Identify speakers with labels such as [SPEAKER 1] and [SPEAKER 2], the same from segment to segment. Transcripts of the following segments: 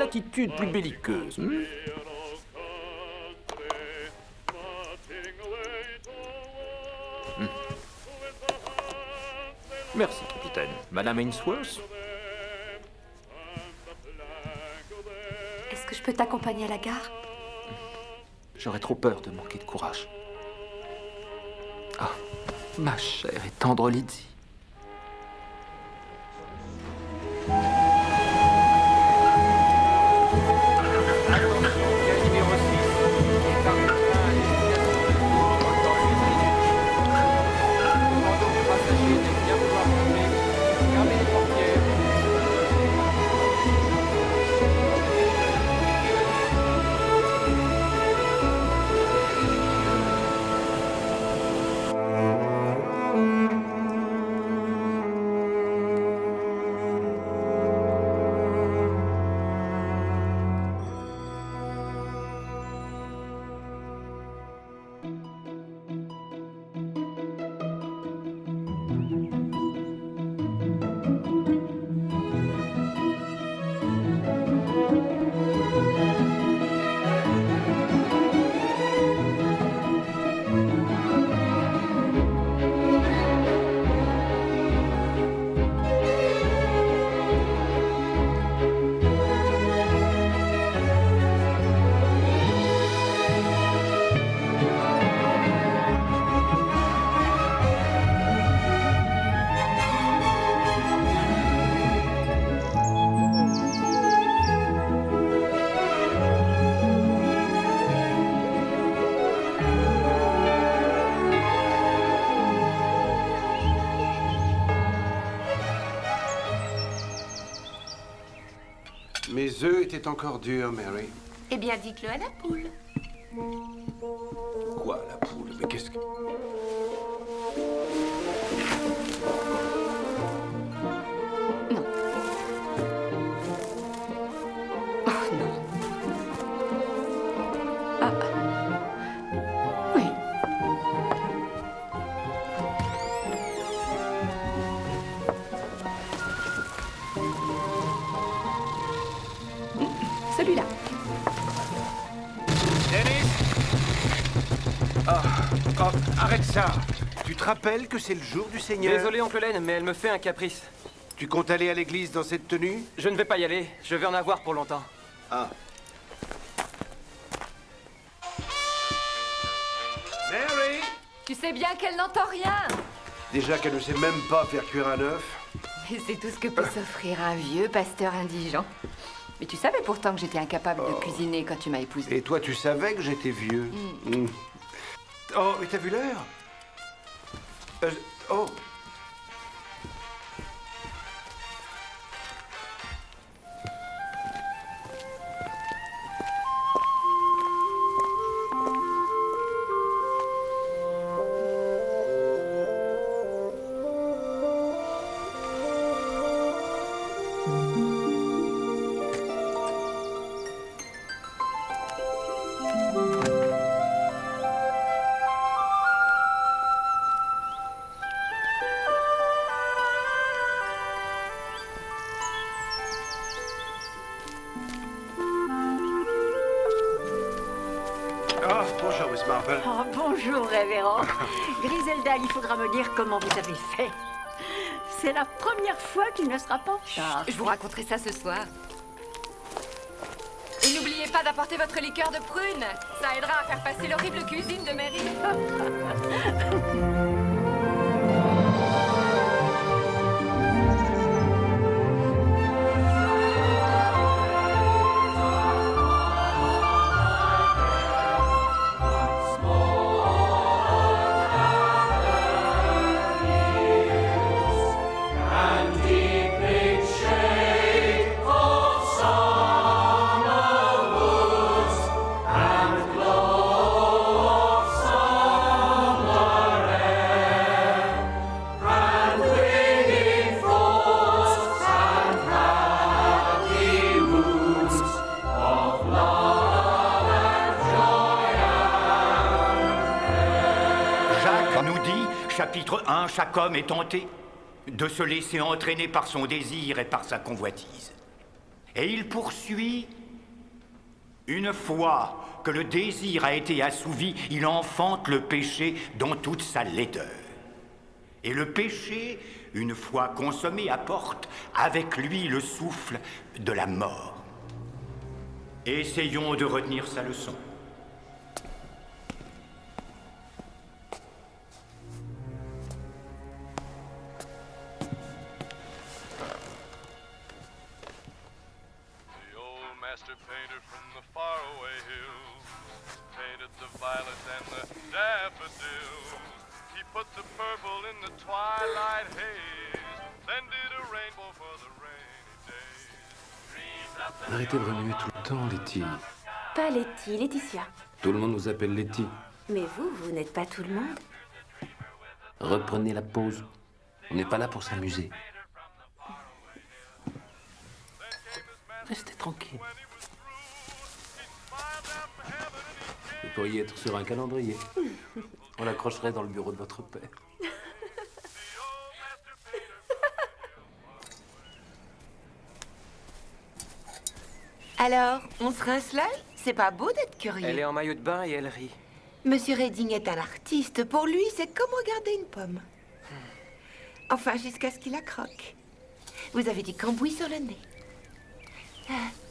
[SPEAKER 1] l'attitude plus belliqueuse. Merci, capitaine. Madame Ainsworth?
[SPEAKER 2] Est-ce que je peux t'accompagner à la gare?
[SPEAKER 1] J'aurais trop peur de manquer de courage. Ah, ma chère et tendre Lydie.
[SPEAKER 3] Mes œufs étaient encore durs, Mary.
[SPEAKER 2] Eh bien, dites-le à la poule.
[SPEAKER 3] Quoi, la poule? Mais qu'est-ce que...
[SPEAKER 2] Non. Oh, non. Ah. Oui. Celui-là.
[SPEAKER 3] Dennis! Oh, arrête ça! Tu te rappelles que c'est le jour du Seigneur?
[SPEAKER 4] Désolé, oncle Len, mais elle me fait un caprice.
[SPEAKER 3] Tu comptes aller à l'église dans cette tenue?
[SPEAKER 4] Je ne vais pas y aller. Je vais en avoir pour longtemps.
[SPEAKER 3] Ah. Mary!
[SPEAKER 2] Tu sais bien qu'elle n'entend rien.
[SPEAKER 3] Déjà qu'elle ne sait même pas faire cuire un œuf.
[SPEAKER 2] Mais c'est tout ce que peut s'offrir un vieux pasteur indigent. Mais tu savais pourtant que j'étais incapable de cuisiner quand tu m'as épousée.
[SPEAKER 3] Et toi, tu savais que j'étais vieux. Mm. Oh, mais t'as vu l'heure? Oh. Oh, bonjour, Miss Marple.
[SPEAKER 5] Oh, bonjour, révérend. Griselda, il faudra me dire comment vous avez fait. C'est la première fois qu'il ne sera pas en retard.
[SPEAKER 2] Je vous raconterai ça ce soir. Et n'oubliez pas d'apporter votre liqueur de prune. Ça aidera à faire passer l'horrible cuisine de Mary.
[SPEAKER 6] Chapitre 1, chaque homme est tenté de se laisser entraîner par son désir et par sa convoitise. Et il poursuit: une fois que le désir a été assouvi, il enfante le péché dans toute sa laideur. Et le péché, une fois consommé, apporte avec lui le souffle de la mort. Essayons de retenir sa leçon.
[SPEAKER 7] The old master painter from the faraway hills painted the violets and the daffodils. He put the purple in the twilight haze, then did a rainbow for the rainy days.
[SPEAKER 8] Arrêtez de remuer tout le temps, Letty.
[SPEAKER 9] Pas Letty, Laetitia.
[SPEAKER 8] Tout le monde nous appelle Letty.
[SPEAKER 9] Mais vous, vous n'êtes pas tout le monde.
[SPEAKER 8] Reprenez la pause. On n'est pas là pour s'amuser. Restez tranquille. Vous pourriez être sur un calendrier. On l'accrocherait dans le bureau de votre père.
[SPEAKER 2] Alors, on se rince l'œil? C'est pas beau d'être curieux.
[SPEAKER 4] Elle est en maillot de bain et elle rit.
[SPEAKER 2] Monsieur Redding est un artiste. Pour lui, c'est comme regarder une pomme. Enfin, jusqu'à ce qu'il la croque. Vous avez du cambouis sur le nez.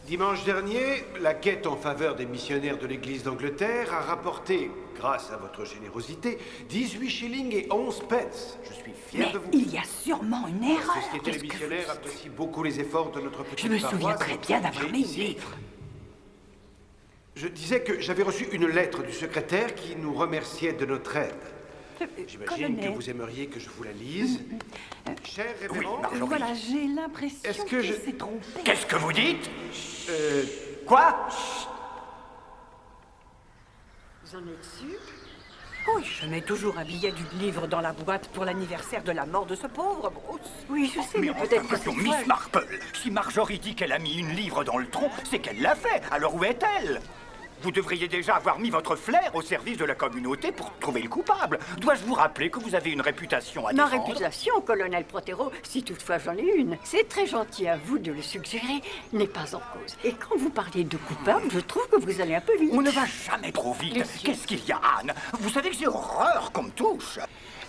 [SPEAKER 3] Dimanche dernier, la quête en faveur des missionnaires de l'Église d'Angleterre a rapporté, grâce à votre générosité, 18 shillings et 11 pence. Je suis fier de vous.
[SPEAKER 5] Il y a sûrement une erreur.
[SPEAKER 3] La Société des missionnaires apprécie beaucoup les efforts de notre petite
[SPEAKER 5] Je me
[SPEAKER 3] paroisse.
[SPEAKER 5] souviens très bien d'avoir
[SPEAKER 3] J'ai
[SPEAKER 5] mis
[SPEAKER 3] ici-
[SPEAKER 5] le livre.
[SPEAKER 3] Je disais que j'avais reçu une lettre du secrétaire qui nous remerciait de notre aide. J'imagine que
[SPEAKER 5] Colonel.
[SPEAKER 3] vous aimeriez que je vous la lise. Cher révérend,
[SPEAKER 5] Voilà, j'ai l'impression
[SPEAKER 3] Est-ce que
[SPEAKER 5] qu'il
[SPEAKER 3] je-
[SPEAKER 5] s'est trompé.
[SPEAKER 6] Qu'est-ce que vous dites? Quoi?
[SPEAKER 5] Vous en êtes sûr? Oui, je mets toujours un billet du livre dans la boîte pour l'anniversaire de la mort de ce pauvre Bruce. Oui, je sais, mais peut-être que c'est
[SPEAKER 6] Miss
[SPEAKER 5] folle.
[SPEAKER 6] Marple, si Marjorie dit qu'elle a mis une livre dans le tronc, c'est qu'elle l'a fait. Alors où est-elle? Vous devriez déjà avoir mis votre flair au service de la communauté pour trouver le coupable. Dois-je vous rappeler que vous avez une réputation à
[SPEAKER 5] Ma
[SPEAKER 6] défendre?
[SPEAKER 5] réputation, colonel Protero, si toutefois j'en ai une, c'est très gentil à vous de le suggérer, n'est pas en cause. Et quand vous parlez de coupable, je trouve que vous allez un peu vite.
[SPEAKER 6] On ne va jamais trop vite. Qu'est-ce qu'il y a, Anne? Vous savez que j'ai horreur qu'on me touche.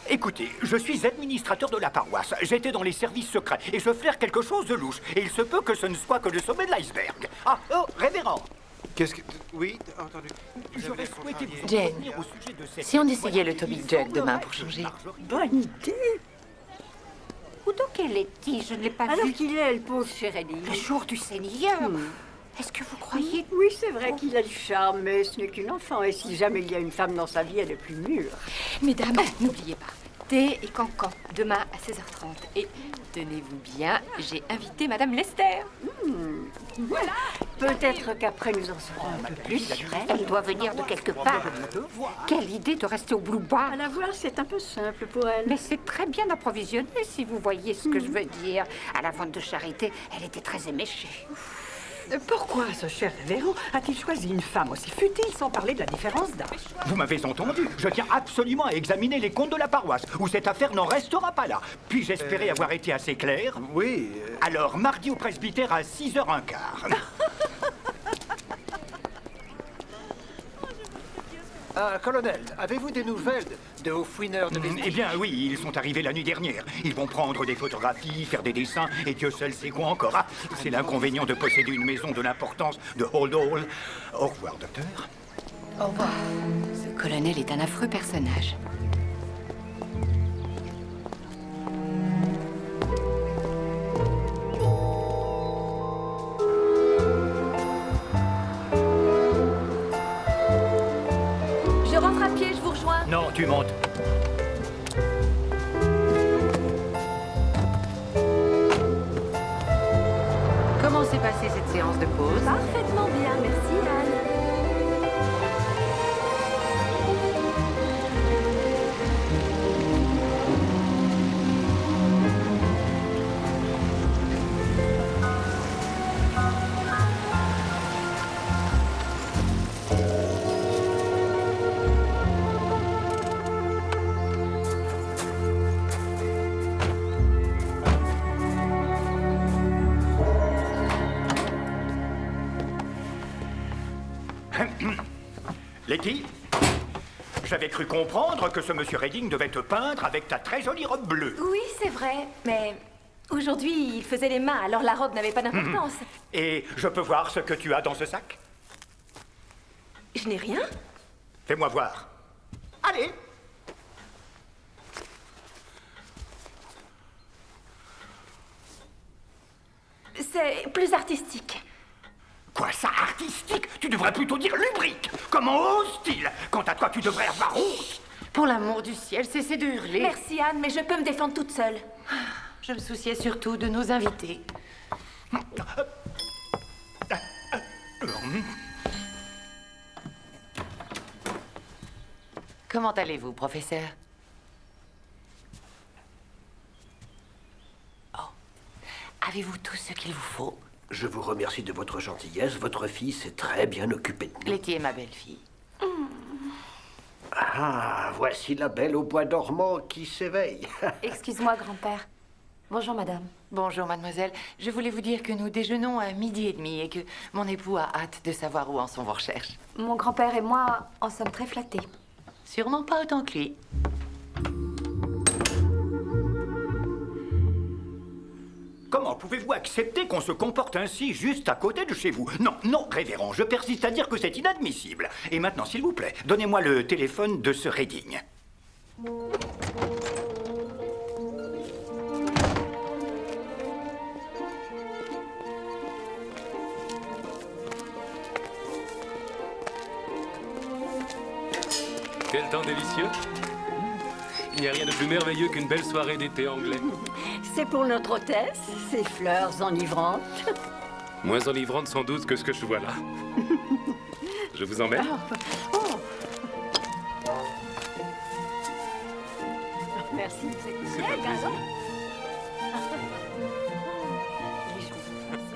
[SPEAKER 6] Écoutez, je suis administrateur de la paroisse. J'étais dans les services secrets et je flaire quelque chose de louche. Et il se peut que ce ne soit que le sommet de l'iceberg. Ah, oh, révérend.
[SPEAKER 3] qu'est-ce que... Oui, entendu.
[SPEAKER 6] J'aurais souhaité vous
[SPEAKER 2] Jane,
[SPEAKER 6] entretenir au sujet de cette...
[SPEAKER 2] si on essayait le Toby Jug demain pour changer.
[SPEAKER 5] Bonne idée.
[SPEAKER 2] Où donc est Letty? Je ne l'ai pas
[SPEAKER 5] Alors
[SPEAKER 2] vue.
[SPEAKER 5] qu'il est, elle pose chez Redding.
[SPEAKER 2] Le jour du Seigneur. Est-ce que vous croyez?
[SPEAKER 5] Oui, c'est vrai qu'il a du charme, mais ce n'est qu'une enfant. Et si jamais il y a une femme dans sa vie, elle est plus mûre.
[SPEAKER 2] Mesdames, n'oubliez pas, thé et cancan, demain à 16h30. Et tenez-vous bien, j'ai invité Madame Lester.
[SPEAKER 5] Voilà. Peut-être qu'après nous en saurons un peu plus sur elle.
[SPEAKER 2] Elle doit venir de quelque part. Quelle idée de rester au Blue Bar.
[SPEAKER 5] À la voir, c'est un peu simple pour elle.
[SPEAKER 2] Mais c'est très bien approvisionné, si vous voyez ce que je veux dire. À la vente de charité, elle était très éméchée.
[SPEAKER 10] Pourquoi ce cher révérend a-t-il choisi une femme aussi futile sans parler de la différence d'âge?
[SPEAKER 6] Vous m'avez entendu. Je tiens absolument à examiner les comptes de la paroisse, où cette affaire n'en restera pas là. Puis-je espérer avoir été assez clair?
[SPEAKER 3] Oui,
[SPEAKER 6] Alors, mardi au presbytère à 6h15.
[SPEAKER 11] Ah, colonel, avez-vous des nouvelles de hauts fouineurs de Vestige?
[SPEAKER 6] Eh bien, oui, ils sont arrivés la nuit dernière. Ils vont prendre des photographies, faire des dessins, et Dieu seul sait quoi encore. Ah, c'est l'inconvénient de posséder une maison de l'importance de Hold Hall. Au revoir, docteur.
[SPEAKER 2] Au revoir. Ce colonel est un affreux personnage.
[SPEAKER 9] Je rentre à pied, je vous rejoins.
[SPEAKER 6] Non, tu montes.
[SPEAKER 2] Comment s'est passée cette séance de pause?
[SPEAKER 9] Parfaitement bien, merci Anne.
[SPEAKER 6] Letty, j'avais cru comprendre que ce monsieur Redding devait te peindre avec ta très jolie robe bleue.
[SPEAKER 9] Oui, c'est vrai, mais aujourd'hui, il faisait les mains, alors la robe n'avait pas d'importance.
[SPEAKER 6] Et je peux voir ce que tu as dans ce sac?
[SPEAKER 2] Je n'ai rien.
[SPEAKER 6] Fais-moi voir. Allez!
[SPEAKER 9] C'est plus artistique.
[SPEAKER 6] Quoi, ça, artistique? Tu devrais plutôt dire lubrique. Comment ose-t-il? Quant à toi, tu devrais avoir honte.
[SPEAKER 12] Pour l'amour du ciel, cessez de hurler.
[SPEAKER 9] Merci Anne, mais je peux me défendre toute seule.
[SPEAKER 12] Je me souciais surtout de nos invités. Comment allez-vous, professeur? Oh. Avez-vous tout ce qu'il vous faut?
[SPEAKER 13] Je vous remercie de votre gentillesse. Votre fille s'est très bien occupée de nous.
[SPEAKER 12] Letty est ma belle-fille.
[SPEAKER 13] Ah, voici la belle au bois dormant qui s'éveille.
[SPEAKER 9] Excuse-moi, grand-père. Bonjour, madame.
[SPEAKER 12] Bonjour, mademoiselle. Je voulais vous dire que nous déjeunons à 12h30 et que mon époux a hâte de savoir où en sont vos recherches.
[SPEAKER 9] Mon grand-père et moi en sommes très flattés.
[SPEAKER 12] Sûrement pas autant que lui.
[SPEAKER 6] Comment pouvez-vous accepter qu'on se comporte ainsi juste à côté de chez vous? Non, non, révérend, je persiste à dire que c'est inadmissible. Et maintenant, s'il vous plaît, donnez-moi le téléphone de ce Redding.
[SPEAKER 8] Quel temps délicieux. Il n'y a rien de plus merveilleux qu'une belle soirée d'été anglais.
[SPEAKER 5] C'est pour notre hôtesse, ces fleurs enivrantes.
[SPEAKER 8] Moins enivrante sans doute que ce que je vois là. Je vous emmène.
[SPEAKER 5] Oh. Merci.
[SPEAKER 8] C'est pas plaisir.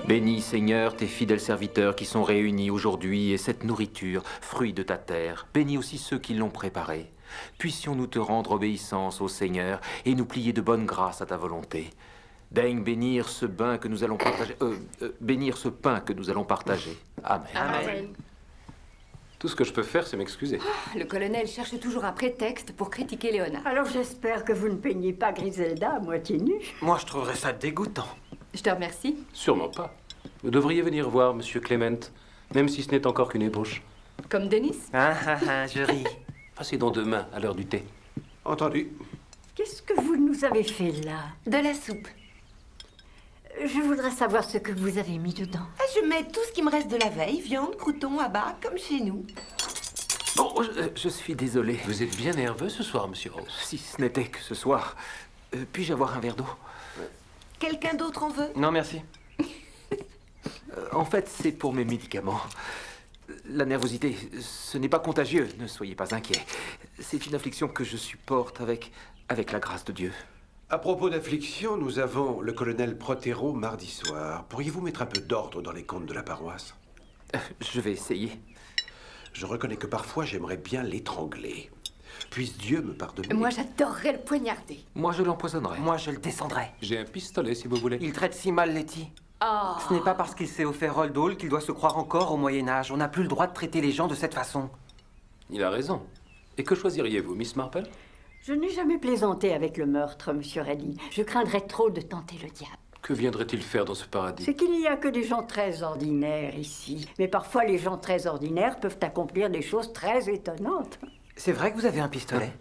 [SPEAKER 1] Bénis, Seigneur, tes fidèles serviteurs qui sont réunis aujourd'hui et cette nourriture, fruit de ta terre. Bénis aussi ceux qui l'ont préparée. Puissions-nous te rendre obéissance, ô Seigneur, et nous plier de bonne grâce à ta volonté. Daigne bénir ce bain que nous allons partager. Bénir ce pain que nous allons partager. Amen.
[SPEAKER 8] Amen. Tout ce que je peux faire, c'est m'excuser.
[SPEAKER 14] Le colonel cherche toujours un prétexte pour critiquer Léona.
[SPEAKER 5] Alors j'espère que vous ne peignez pas Griselda à moitié nue.
[SPEAKER 11] Moi, je trouverais ça dégoûtant.
[SPEAKER 14] Je te remercie.
[SPEAKER 8] Sûrement pas. Vous devriez venir voir Monsieur Clement, même si ce n'est encore qu'une ébauche.
[SPEAKER 14] Comme Denis.
[SPEAKER 11] Je ris.
[SPEAKER 8] Passez donc demain, à l'heure du thé.
[SPEAKER 13] Entendu.
[SPEAKER 5] Qu'est-ce que vous nous avez fait là?
[SPEAKER 2] De la soupe.
[SPEAKER 5] Je voudrais savoir ce que vous avez mis dedans.
[SPEAKER 2] Ah, je mets tout ce qui me reste de la veille, viande, croûtons, abats, comme chez nous.
[SPEAKER 1] Oh, je suis désolé.
[SPEAKER 8] Vous êtes bien nerveux ce soir, Monsieur Rose.
[SPEAKER 1] Si ce n'était que ce soir, puis-je avoir un verre d'eau?
[SPEAKER 2] Quelqu'un d'autre en veut?
[SPEAKER 11] Non, merci.
[SPEAKER 1] En fait, c'est pour mes médicaments. La nervosité, ce n'est pas contagieux, ne soyez pas inquiets. C'est une affliction que je supporte avec la grâce de Dieu.
[SPEAKER 3] À propos d'affliction, nous avons le colonel Protero mardi soir. Pourriez-vous mettre un peu d'ordre dans les comptes de la paroisse?
[SPEAKER 1] Je vais essayer.
[SPEAKER 3] Je reconnais que parfois j'aimerais bien l'étrangler. Puisse Dieu me pardonner.
[SPEAKER 14] Moi, j'adorerais le poignarder.
[SPEAKER 1] Moi, je l'empoisonnerai.
[SPEAKER 11] Moi, je le descendrai.
[SPEAKER 8] J'ai un pistolet, si vous voulez.
[SPEAKER 11] Il traite si mal Letty.
[SPEAKER 14] Oh.
[SPEAKER 11] Ce n'est pas parce qu'il s'est offert Roald Dahl qu'il doit se croire encore au Moyen-Âge. On n'a plus le droit de traiter les gens de cette façon.
[SPEAKER 8] Il a raison. Et que choisiriez-vous, Miss Marple?
[SPEAKER 5] Je n'ai jamais plaisanté avec le meurtre, monsieur Redding. Je craindrais trop de tenter le diable.
[SPEAKER 8] Que viendrait-il faire dans ce paradis?
[SPEAKER 5] C'est qu'il n'y a que des gens très ordinaires ici. Mais parfois, les gens très ordinaires peuvent accomplir des choses très étonnantes.
[SPEAKER 11] C'est vrai que vous avez un pistolet?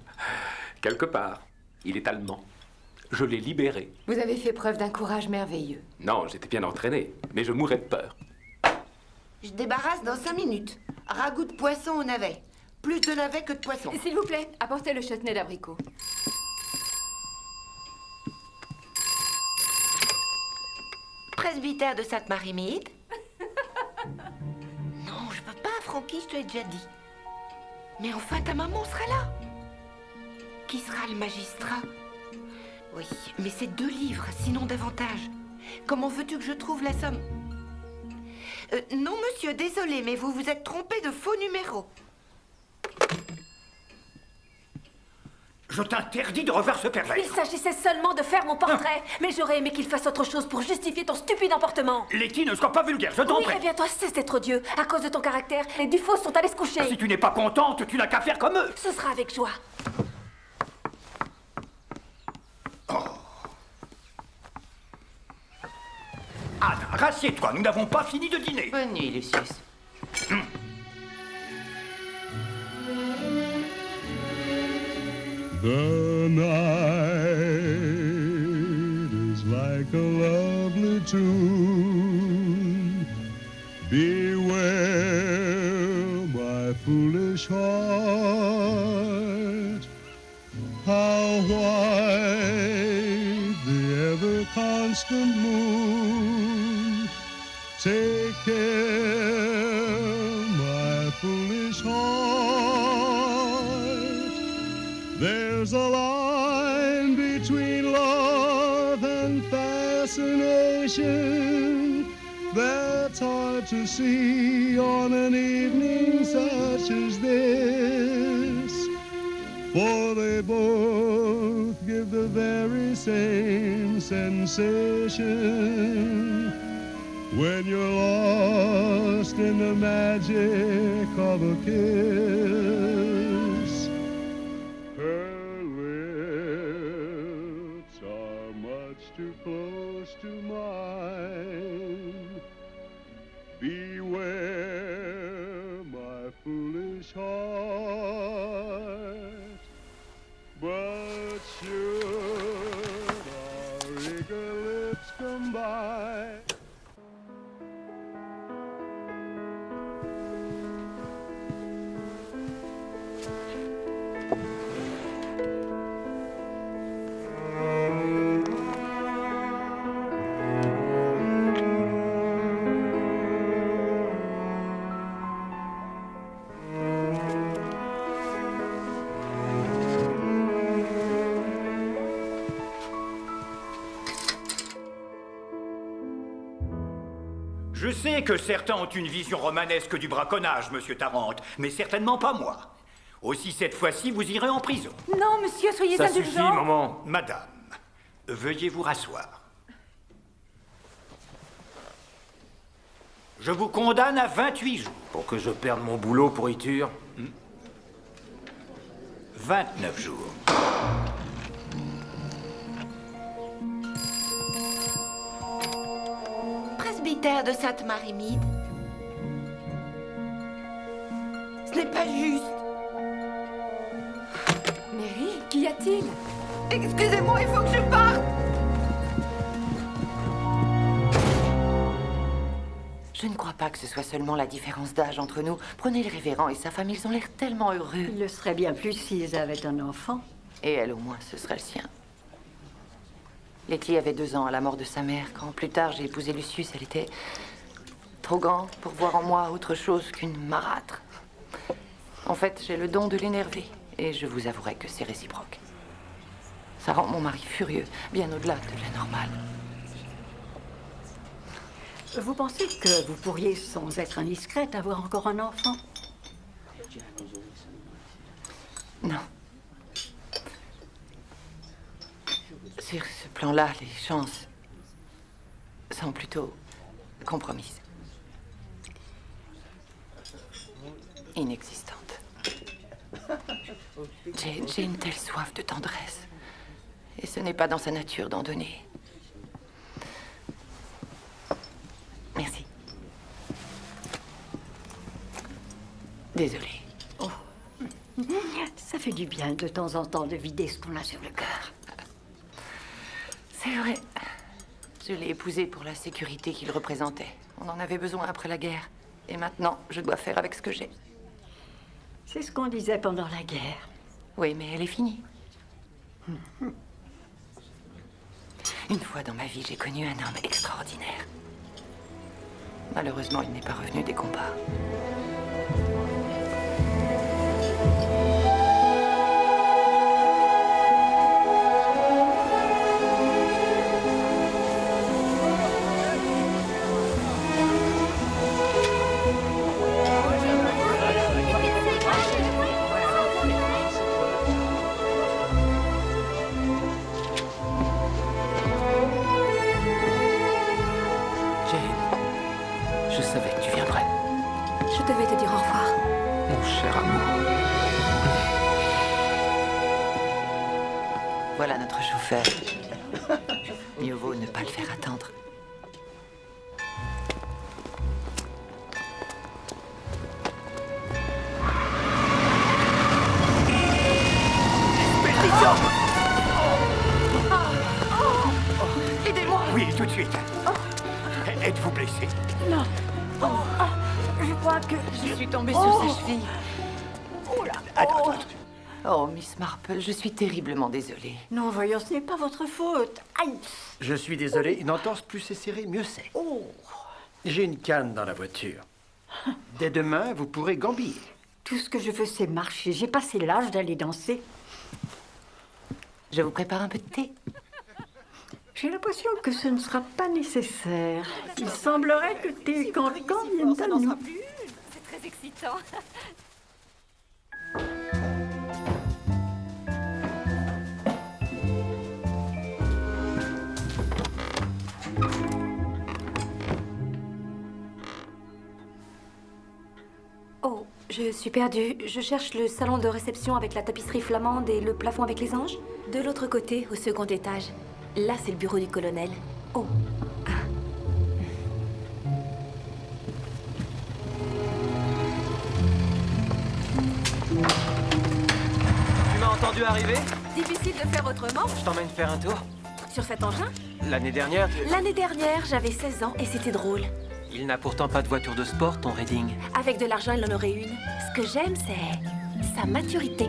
[SPEAKER 8] Quelque part. Il est allemand. Je l'ai libéré.
[SPEAKER 14] Vous avez fait preuve d'un courage merveilleux.
[SPEAKER 8] Non, j'étais bien entraîné, mais je mourrais de peur.
[SPEAKER 2] Je débarrasse dans 5 minutes. Ragoût de poisson au navet. Plus de navet que de poisson.
[SPEAKER 14] S'il vous plaît, apportez le chutney d'abricot.
[SPEAKER 2] Presbytère de Sainte-Marie-Mide. Non, je peux pas, Francky, je te l'ai déjà dit. Mais enfin, ta maman sera là. Qui sera le magistrat? Oui, mais c'est 2 livres, sinon davantage. Comment veux-tu que je trouve la somme? Non, monsieur, désolé, mais vous vous êtes trompé de faux numéro.
[SPEAKER 6] Je t'interdis de revoir ce pervers.
[SPEAKER 9] Il s'agissait seulement de faire mon portrait. Mais j'aurais aimé qu'il fasse autre chose pour justifier ton stupide emportement.
[SPEAKER 6] Letty, ne sois pas vulgaire, je t'en
[SPEAKER 9] Oui,
[SPEAKER 6] prie.
[SPEAKER 9] préviens-toi, cesse d'être odieux. À cause de ton caractère, les Dufaux sont allés se coucher.
[SPEAKER 6] Si tu n'es pas contente, tu n'as qu'à faire comme eux.
[SPEAKER 9] Ce sera avec joie.
[SPEAKER 6] Anne, rassieds-toi, nous n'avons pas fini de dîner.
[SPEAKER 12] Bonne nuit, Lucius.
[SPEAKER 15] The night is like a lovely tune. Beware, my foolish heart, how white the ever-constant moon. Take care, my foolish heart. There's a line between love and fascination that's hard to see on an evening such as this. For they both give the very same sensation when you're lost in the magic of a kiss. Her lips are much too close to mine. Beware, my foolish heart. But should our eager lips combine,
[SPEAKER 6] Je sais que certains ont une vision romanesque du braconnage, monsieur Tarrant, mais certainement pas moi. Aussi, cette fois-ci, vous irez en prison.
[SPEAKER 9] Non, monsieur, soyez
[SPEAKER 1] Ça
[SPEAKER 9] indulgent.
[SPEAKER 1] suffit, maman.
[SPEAKER 6] Madame, veuillez vous rasseoir. Je vous condamne à 28 jours.
[SPEAKER 1] Pour que je perde mon boulot, pourriture.
[SPEAKER 6] 29 jours.
[SPEAKER 2] Presbytère de Sainte-Marie-Mide. Ce n'est pas juste.
[SPEAKER 14] Mary, qu'y a-t-il?
[SPEAKER 2] Excusez-moi, il faut que je parte.
[SPEAKER 12] Je ne crois pas que ce soit seulement la différence d'âge entre nous. Prenez le révérend et sa femme, ils ont l'air tellement heureux.
[SPEAKER 5] Il le serait bien plus s'ils avaient un enfant.
[SPEAKER 12] Et elle, au moins, ce serait le sien. Letty avait 2 ans à la mort de sa mère. Quand plus tard j'ai épousé Lucius, elle était trop grande pour voir en moi autre chose qu'une marâtre. En fait, j'ai le don de l'énerver. Et je vous avouerai que c'est réciproque. Ça rend mon mari furieux, bien au-delà de la normale.
[SPEAKER 5] Vous pensez que vous pourriez, sans être indiscrète, avoir encore un enfant?
[SPEAKER 12] Non. Sur ce plan-là, les chances sont plutôt compromises. Inexistantes. J'ai une telle soif de tendresse. Et ce n'est pas dans sa nature d'en donner. Merci. Désolée.
[SPEAKER 5] Oh. Ça fait du bien de temps en temps de vider ce qu'on a sur le cœur.
[SPEAKER 12] C'est vrai. Je l'ai épousé pour la sécurité qu'il représentait. On en avait besoin après la guerre. Et maintenant, je dois faire avec ce que j'ai.
[SPEAKER 5] C'est ce qu'on disait pendant la guerre.
[SPEAKER 12] Oui, mais elle est finie. Une fois dans ma vie, j'ai connu un homme extraordinaire. Malheureusement, il n'est pas revenu des combats.
[SPEAKER 9] devais te dire au revoir.
[SPEAKER 1] Mon cher amour.
[SPEAKER 12] Voilà notre chauffeur. Mieux vaut ne pas le faire attendre.
[SPEAKER 6] Aidez-moi! Oui, tout de suite. Êtes-vous blessé?
[SPEAKER 5] Non. Je crois que
[SPEAKER 12] Je suis tombée sur sa cheville.
[SPEAKER 5] Oh là.
[SPEAKER 12] Oh, Miss Marple, je suis terriblement désolée.
[SPEAKER 5] Non, voyons, ce n'est pas votre faute. Aïe.
[SPEAKER 13] Je suis désolé, une entorse plus c'est serré, mieux c'est.
[SPEAKER 5] Oh.
[SPEAKER 13] J'ai une canne dans la voiture. Dès demain, vous pourrez gambiller.
[SPEAKER 5] Tout ce que je veux, c'est marcher. J'ai passé l'âge d'aller danser.
[SPEAKER 12] Je vous prépare un peu de thé.
[SPEAKER 5] J'ai l'impression que ce ne sera pas nécessaire. Il semblerait que tes cancans viennent à nous.
[SPEAKER 9] C'est très excitant. Oh, je suis perdue. Je cherche le salon de réception avec la tapisserie flamande et le plafond avec les anges. De l'autre côté, au second étage. Là, c'est le bureau du colonel. Oh.
[SPEAKER 4] Tu m'as entendu arriver?
[SPEAKER 9] Difficile de faire autrement.
[SPEAKER 4] Je t'emmène faire un tour.
[SPEAKER 9] Sur cet engin?
[SPEAKER 4] L'année dernière,
[SPEAKER 9] L'année dernière, j'avais 16 ans et c'était drôle.
[SPEAKER 4] il n'a pourtant pas de voiture de sport, ton Reading.
[SPEAKER 9] Avec de l'argent, il en aurait une. Ce que j'aime, c'est sa maturité.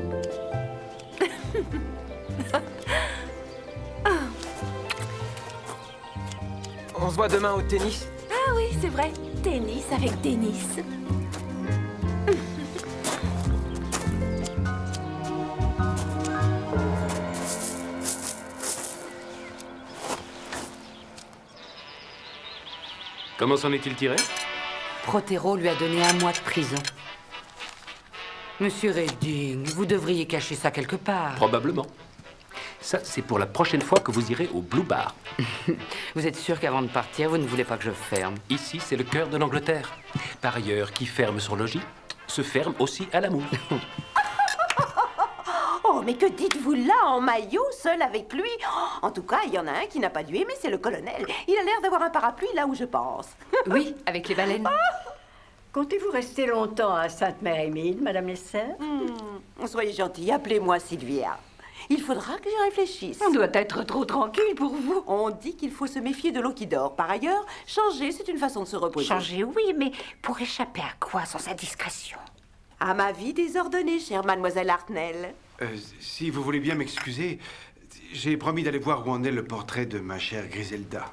[SPEAKER 4] On se voit demain au tennis.
[SPEAKER 9] Ah oui, c'est vrai. Tennis avec Denis.
[SPEAKER 8] Comment s'en est-il tiré?
[SPEAKER 16] Protero lui a donné 1 mois de prison. Monsieur Redding, vous devriez cacher ça quelque part.
[SPEAKER 8] Probablement. Ça, c'est pour la prochaine fois que vous irez au Blue Bar.
[SPEAKER 16] Vous êtes sûr qu'avant de partir, vous ne voulez pas que je ferme?
[SPEAKER 8] Ici, c'est le cœur de l'Angleterre. Par ailleurs, qui ferme son logis, se ferme aussi à l'amour.
[SPEAKER 17] Oh, mais que dites-vous là, en maillot, seul avec lui? En tout cas, il y en a un qui n'a pas dû aimer, c'est le colonel. Il a l'air d'avoir un parapluie là où je pense.
[SPEAKER 16] Oui, avec les baleines.
[SPEAKER 5] Comptez-vous rester longtemps à Sainte-Mère-Émile, Madame Lesser?
[SPEAKER 17] Soyez gentille, appelez-moi Sylvia. Il faudra que j'y réfléchisse.
[SPEAKER 5] On doit être trop tranquille pour vous.
[SPEAKER 17] On dit qu'il faut se méfier de l'eau qui dort. Par ailleurs, changer, c'est une façon de se reposer.
[SPEAKER 2] Changer, oui, mais pour échapper à quoi sans indiscrétion?
[SPEAKER 17] À ma vie désordonnée, chère mademoiselle Hartnell.
[SPEAKER 3] Si vous voulez bien m'excuser, j'ai promis d'aller voir où en est le portrait de ma chère Griselda.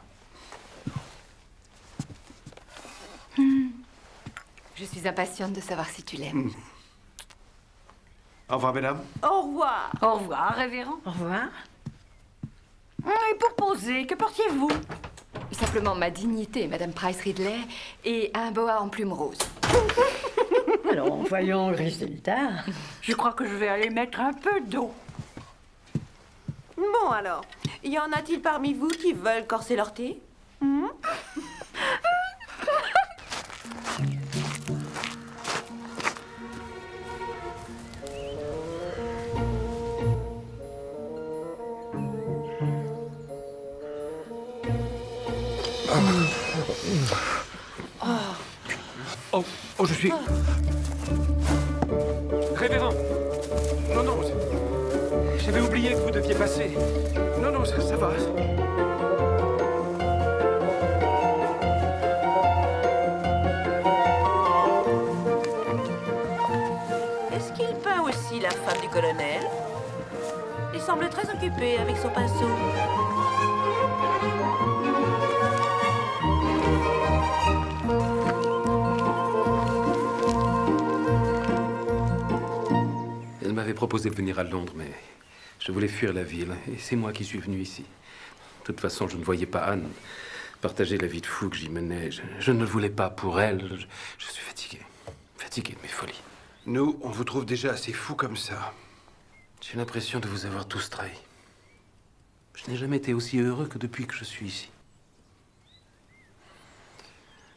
[SPEAKER 12] Je suis impatiente de savoir si tu l'aimes.
[SPEAKER 3] Au revoir, mesdames.
[SPEAKER 17] Au revoir.
[SPEAKER 5] Au revoir, révérend. Au revoir. Et pour poser, que portiez-vous?
[SPEAKER 12] Simplement ma dignité, Madame Price Ridley, et un boa en plume rose.
[SPEAKER 5] Alors, voyons, Griselda. Je crois que je vais aller mettre un peu d'eau.
[SPEAKER 17] Bon alors, y en a-t-il parmi vous qui veulent corser leur thé?
[SPEAKER 3] Oh, je suis...
[SPEAKER 4] Révérend!
[SPEAKER 3] Non, non,
[SPEAKER 4] J'avais oublié que vous deviez passer.
[SPEAKER 3] non, ça va.
[SPEAKER 17] Est-ce qu'il peint aussi la femme du colonel? Il semble très occupé avec son pinceau.
[SPEAKER 8] Elle m'avait proposé de venir à Londres, mais je voulais fuir la ville. Et c'est moi qui suis venu ici. De toute façon, je ne voyais pas Anne partager la vie de fou que j'y menais. Je ne le voulais pas pour elle. Je suis fatigué. Fatigué de mes folies.
[SPEAKER 3] Nous, on vous trouve déjà assez fou comme ça.
[SPEAKER 8] J'ai l'impression de vous avoir tous trahis. Je n'ai jamais été aussi heureux que depuis que je suis ici.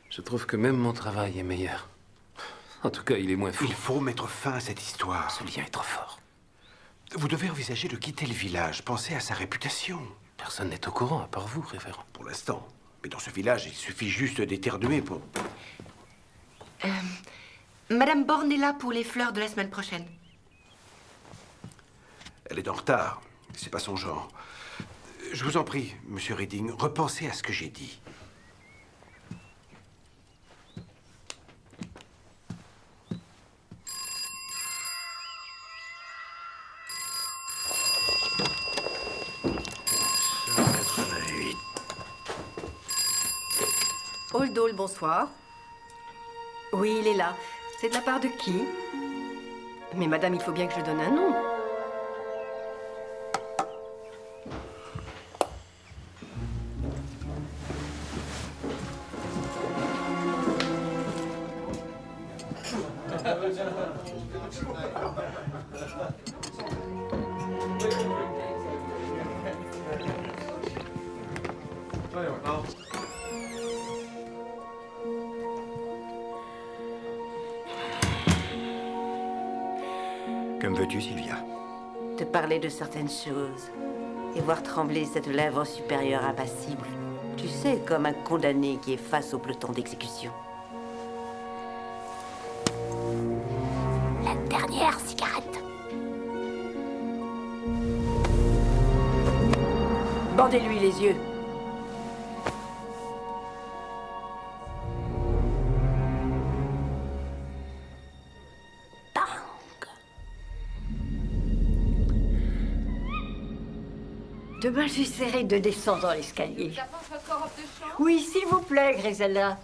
[SPEAKER 8] Je trouve que même mon travail est meilleur. En tout cas, il est moins fou.
[SPEAKER 3] Il faut mettre fin à cette histoire.
[SPEAKER 8] Ce lien est trop fort.
[SPEAKER 3] Vous devez envisager de quitter le village. Pensez à sa réputation.
[SPEAKER 8] Personne n'est au courant, à part vous, révérend.
[SPEAKER 3] Pour l'instant. Mais dans ce village, il suffit juste d'éternuer pour...
[SPEAKER 2] Madame Born est là pour les fleurs de la semaine prochaine.
[SPEAKER 3] Elle est en retard. C'est pas son genre. Je vous en prie, monsieur Redding, repensez à ce que j'ai dit.
[SPEAKER 5] Oldall, bonsoir. Oui, il est là. C'est de la part de qui? Mais madame, il faut bien que je donne un nom.
[SPEAKER 6] Que me veux-tu, Sylvia?
[SPEAKER 17] Te parler de certaines choses et voir trembler cette lèvre supérieure impassible. Tu sais, comme un condamné qui est face au peloton d'exécution. La dernière cigarette. Bandez-lui les yeux.
[SPEAKER 5] Demain, j'essaierai de descendre l'escalier. Oui, s'il vous plaît, Griselda.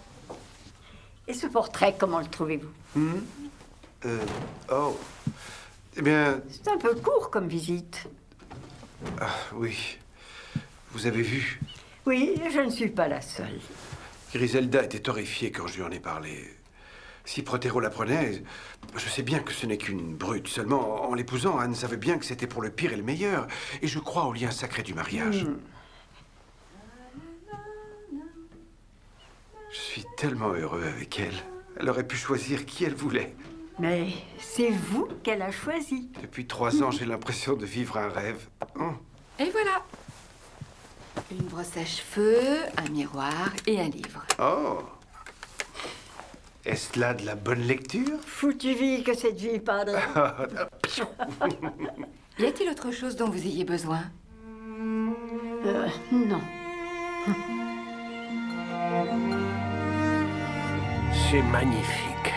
[SPEAKER 5] Et ce portrait, comment le trouvez-vous?
[SPEAKER 3] Oh. Eh bien...
[SPEAKER 5] C'est un peu court comme visite.
[SPEAKER 3] Ah, oui. Vous avez vu?
[SPEAKER 5] Oui, je ne suis pas la seule.
[SPEAKER 3] Griselda était horrifiée quand je lui en ai parlé. Si Protero l'apprenait, je sais bien que ce n'est qu'une brute. Seulement, en l'épousant, Anne savait bien que c'était pour le pire et le meilleur. Et je crois au lien sacré du mariage. Je suis tellement heureux avec elle. Elle aurait pu choisir qui elle voulait.
[SPEAKER 5] Mais c'est vous qu'elle a choisi.
[SPEAKER 3] Depuis 3 ans, j'ai l'impression de vivre un rêve. Oh.
[SPEAKER 12] Et voilà. Une brosse à cheveux, un miroir et un livre.
[SPEAKER 3] Oh. Est-ce là de la bonne lecture?
[SPEAKER 5] Foutue vie que cette vie, padre.
[SPEAKER 12] Y a-t-il autre chose dont vous ayez besoin?
[SPEAKER 5] Non.
[SPEAKER 13] C'est magnifique.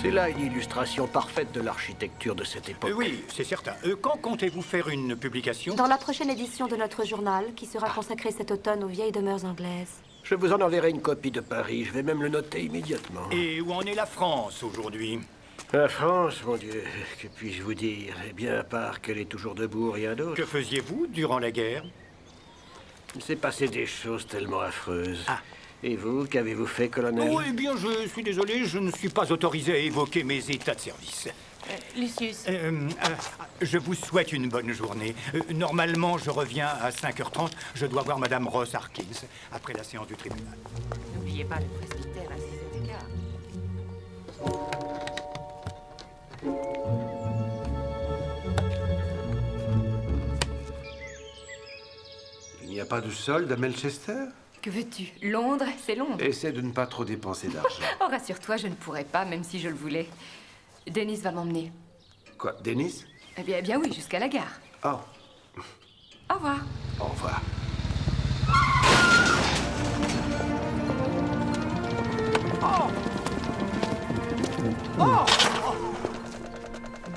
[SPEAKER 13] C'est là une illustration parfaite de l'architecture de cette époque.
[SPEAKER 6] Oui, c'est certain. Quand comptez-vous faire une publication?
[SPEAKER 9] Dans la prochaine édition de notre journal, qui sera consacrée cet automne aux vieilles demeures anglaises.
[SPEAKER 13] Je vous en enverrai une copie de Paris. Je vais même le noter immédiatement.
[SPEAKER 6] Et où en est la France aujourd'hui?
[SPEAKER 13] La France, mon Dieu, que puis-je vous dire? Eh bien, à part qu'elle est toujours debout, rien d'autre.
[SPEAKER 6] Que faisiez-vous durant la guerre?
[SPEAKER 13] Il s'est passé des choses tellement affreuses. Ah. Et vous, qu'avez-vous fait, colonel?
[SPEAKER 6] Oh, eh bien, je suis désolé, je ne suis pas autorisé à évoquer mes états de service.
[SPEAKER 12] Lucius.
[SPEAKER 6] Je vous souhaite une bonne journée. Normalement, je reviens à 5h30. Je dois voir Madame Ross Harkins après la séance du tribunal.
[SPEAKER 12] N'oubliez pas le presbytère à 6h15.
[SPEAKER 3] Il n'y a pas de solde à Melchester?
[SPEAKER 12] Que veux-tu? Londres, c'est Londres.
[SPEAKER 3] Essaie de ne pas trop dépenser d'argent.
[SPEAKER 12] Oh, rassure-toi, je ne pourrais pas, même si je le voulais. Denis va m'emmener.
[SPEAKER 3] Quoi, Denis?
[SPEAKER 12] Eh bien oui, jusqu'à la gare.
[SPEAKER 3] Oh.
[SPEAKER 12] Au revoir.
[SPEAKER 3] Au revoir.
[SPEAKER 6] Oh! Oh!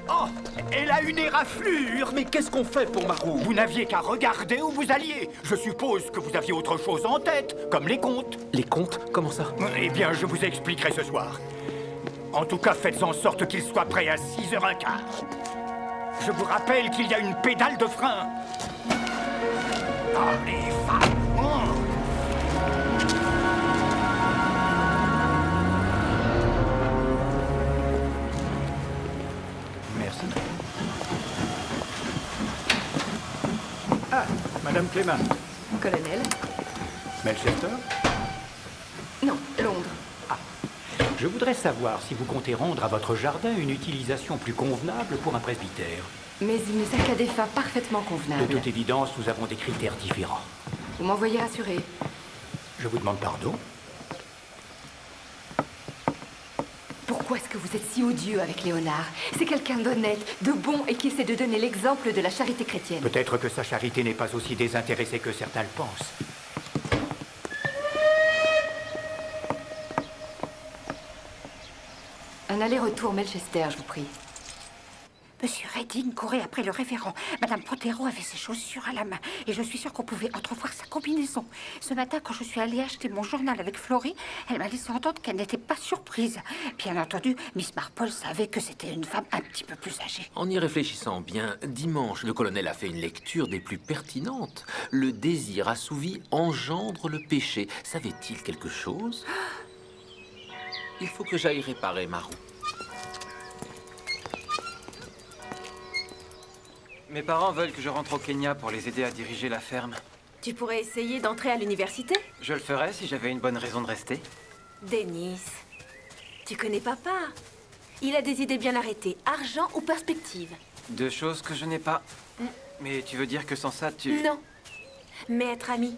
[SPEAKER 6] Oh! Elle a une éraflure!
[SPEAKER 13] Mais qu'est-ce qu'on fait pour Marou?
[SPEAKER 6] Vous n'aviez qu'à regarder où vous alliez. Je suppose que vous aviez autre chose en tête, comme les contes.
[SPEAKER 8] Les contes? Comment ça?
[SPEAKER 6] Eh bien, je vous expliquerai ce soir. En tout cas, faites en sorte qu'il soit prêt à 6h15. Je vous rappelle qu'il y a une pédale de frein. Oh, les femmes! Merci. Ah, Madame Clément.
[SPEAKER 12] Colonel?
[SPEAKER 6] Melchester?
[SPEAKER 12] Non, Londres.
[SPEAKER 6] Je voudrais savoir si vous comptez rendre à votre jardin une utilisation plus convenable pour un presbytère.
[SPEAKER 9] Mais il ne sert qu'à des fins parfaitement
[SPEAKER 6] De
[SPEAKER 9] convenables.
[SPEAKER 6] toute évidence, nous avons des critères différents.
[SPEAKER 9] Vous m'envoyez rassurer.
[SPEAKER 6] Je vous demande pardon.
[SPEAKER 9] Pourquoi est-ce que vous êtes si odieux avec Léonard? C'est quelqu'un d'honnête, de bon et qui essaie de donner l'exemple de la charité chrétienne.
[SPEAKER 6] Peut-être que sa charité n'est pas aussi désintéressée que certains le pensent.
[SPEAKER 9] Un aller-retour Melchester, je vous prie.
[SPEAKER 2] Monsieur Redding courait après le révérend. Madame Prothero avait ses chaussures à la main et je suis sûre qu'on pouvait entrevoir sa combinaison. Ce matin, quand je suis allée acheter mon journal avec Florie, elle m'a laissé entendre qu'elle n'était pas surprise. Bien entendu, Miss Marple savait que c'était une femme un petit peu plus âgée.
[SPEAKER 1] En y réfléchissant bien, dimanche, le colonel a fait une lecture des plus pertinentes. Le désir assouvi engendre le péché. Savait-il quelque chose? Il faut que j'aille réparer ma roue.
[SPEAKER 11] Mes parents veulent que je rentre au Kenya pour les aider à diriger la ferme.
[SPEAKER 9] Tu pourrais essayer d'entrer à l'université?
[SPEAKER 11] Je le ferais si j'avais une bonne raison de rester.
[SPEAKER 9] Denis, tu connais papa. Il a des idées bien arrêtées. Argent ou perspective?
[SPEAKER 11] Deux choses que je n'ai pas. Mais tu veux dire que sans ça, tu...
[SPEAKER 9] Non. Mais être ami,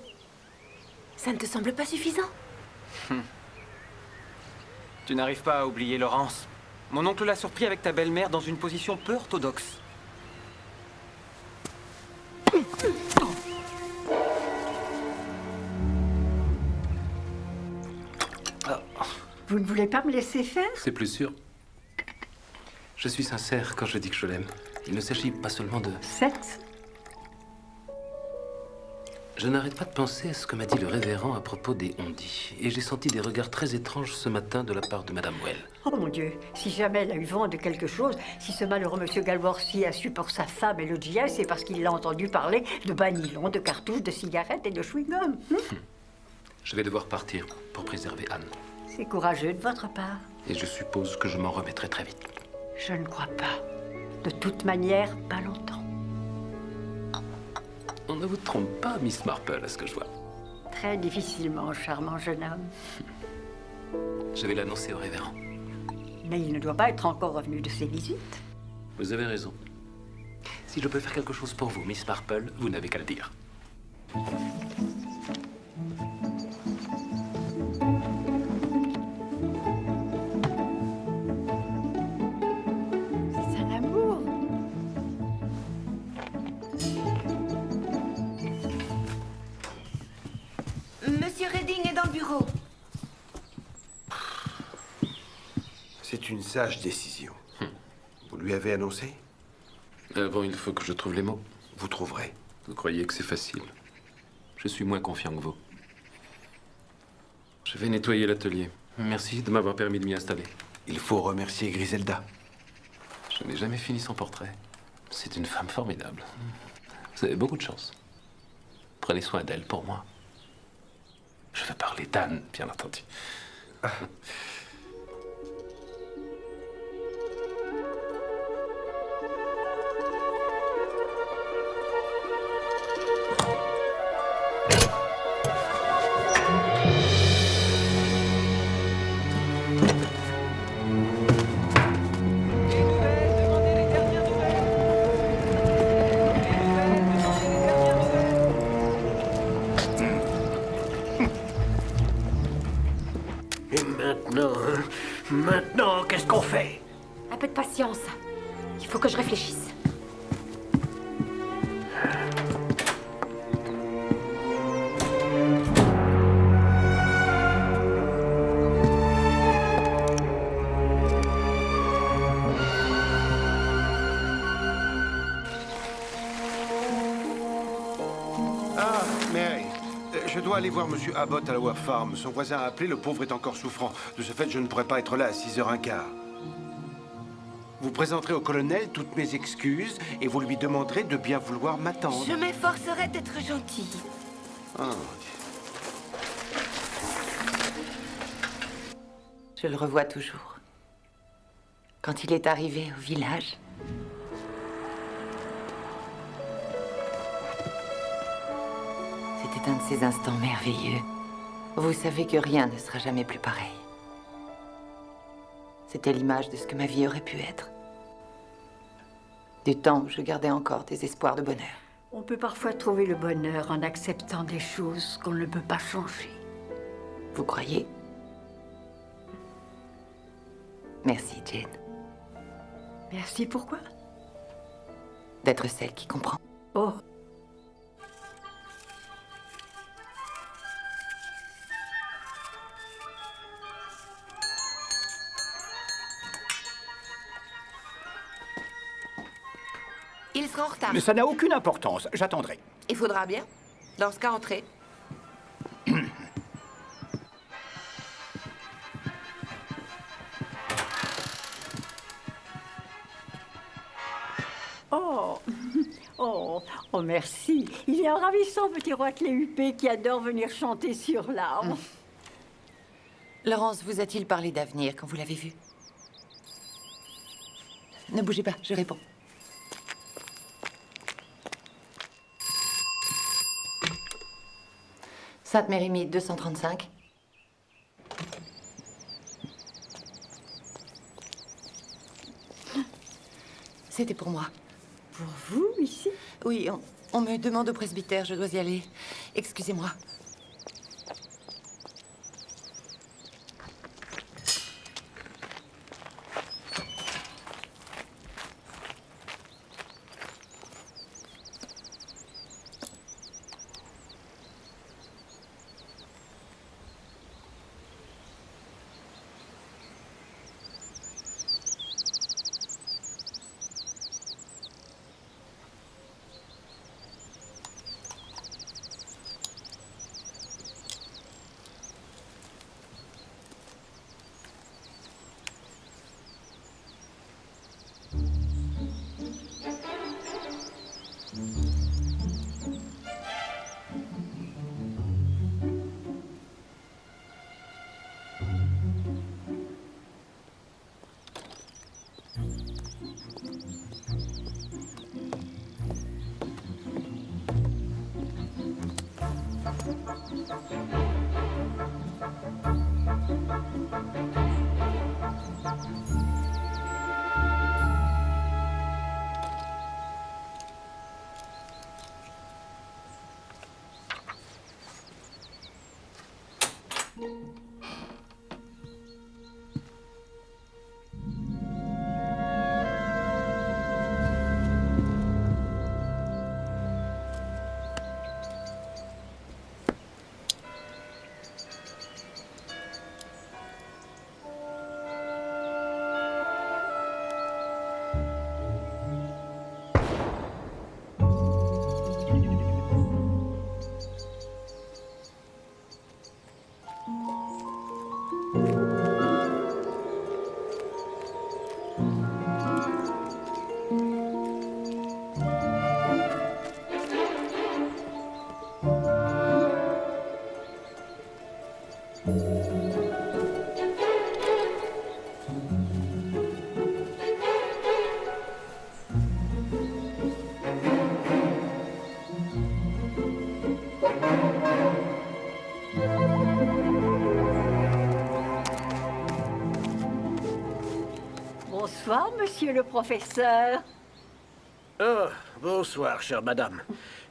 [SPEAKER 9] ça ne te semble pas suffisant?
[SPEAKER 11] Tu n'arrives pas à oublier Laurence. Mon oncle l'a surpris avec ta belle-mère dans une position peu orthodoxe.
[SPEAKER 5] Vous ne voulez pas me laisser faire?
[SPEAKER 8] C'est plus sûr. Je suis sincère quand je dis que je l'aime. Il ne s'agit pas seulement de...
[SPEAKER 5] Sexe?
[SPEAKER 8] Je n'arrête pas de penser à ce que m'a dit le révérend à propos des on-dit. Et j'ai senti des regards très étranges ce matin de la part de Madame Well.
[SPEAKER 5] Oh mon Dieu, si jamais elle a eu vent de quelque chose, si ce malheureux monsieur Galworthy a su pour sa femme et le GI, c'est parce qu'il l'a entendu parler de banylon, de cartouches, de cigarettes et de chewing-gum.
[SPEAKER 8] Je vais devoir partir pour préserver Anne.
[SPEAKER 5] C'est courageux de votre part.
[SPEAKER 8] Et je suppose que je m'en remettrai très vite.
[SPEAKER 5] Je ne crois pas. De toute manière, pas longtemps.
[SPEAKER 8] On ne vous trompe pas, Miss Marple, à ce que je vois.
[SPEAKER 5] Très difficilement, charmant jeune homme.
[SPEAKER 8] Je vais l'annoncer au révérend.
[SPEAKER 5] Mais il ne doit pas être encore revenu de ses visites.
[SPEAKER 8] Vous avez raison. Si je peux faire quelque chose pour vous, Miss Marple, vous n'avez qu'à le dire.
[SPEAKER 5] C'est un amour.
[SPEAKER 2] Monsieur Redding est dans le bureau.
[SPEAKER 3] C'est une sage décision. Vous lui avez annoncé?
[SPEAKER 8] Avant, il faut que je trouve les mots.
[SPEAKER 3] Vous trouverez.
[SPEAKER 8] Vous croyez que c'est facile? Je suis moins confiant que vous. Je vais nettoyer l'atelier. Merci de m'avoir permis de m'y installer.
[SPEAKER 3] Il faut remercier Griselda.
[SPEAKER 8] Je n'ai jamais fini son portrait. C'est une femme formidable. Vous avez beaucoup de chance. Prenez soin d'elle pour moi. Je veux parler d'Anne, bien entendu.
[SPEAKER 13] Et maintenant, qu'est-ce qu'on fait?
[SPEAKER 9] Un peu de patience. Il faut que je réfléchisse.
[SPEAKER 3] Ah, Mary. Je dois aller voir Monsieur Abbott à la War Farm. Son voisin a appelé, le pauvre est encore souffrant. De ce fait, je ne pourrai pas être là à 6h15. Vous présenterez au colonel toutes mes excuses et vous lui demanderez de bien vouloir m'attendre.
[SPEAKER 2] Je m'efforcerai d'être gentille.
[SPEAKER 3] Ah,
[SPEAKER 12] Je le revois toujours. Quand il est arrivé au village. C'était un de ces instants merveilleux. Vous savez que rien ne sera jamais plus pareil. C'était l'image de ce que ma vie aurait pu être. Du temps où je gardais encore des espoirs de bonheur.
[SPEAKER 5] On peut parfois trouver le bonheur en acceptant des choses qu'on ne peut pas changer.
[SPEAKER 12] Vous croyez? Merci, Jane.
[SPEAKER 5] Merci, pourquoi?
[SPEAKER 12] D'être celle qui comprend.
[SPEAKER 5] Oh.
[SPEAKER 2] Il sera en retard.
[SPEAKER 6] Mais ça n'a aucune importance. J'attendrai.
[SPEAKER 2] Il faudra bien. Dans ce cas, entrez.
[SPEAKER 5] Oh, oh, oh, merci. Il y a un ravissant petit roitelet huppé qui adore venir chanter sur l'arbre.
[SPEAKER 12] Laurence vous a-t-il parlé d'avenir quand vous l'avez vu? Ne bougez pas, je réponds. Sainte-Mérimie 235. C'était pour moi.
[SPEAKER 5] Pour vous, ici?
[SPEAKER 12] Oui, on me demande au presbytère, je dois y aller. Excusez-moi.
[SPEAKER 5] Bonsoir, monsieur le professeur.
[SPEAKER 13] Oh, bonsoir, chère madame.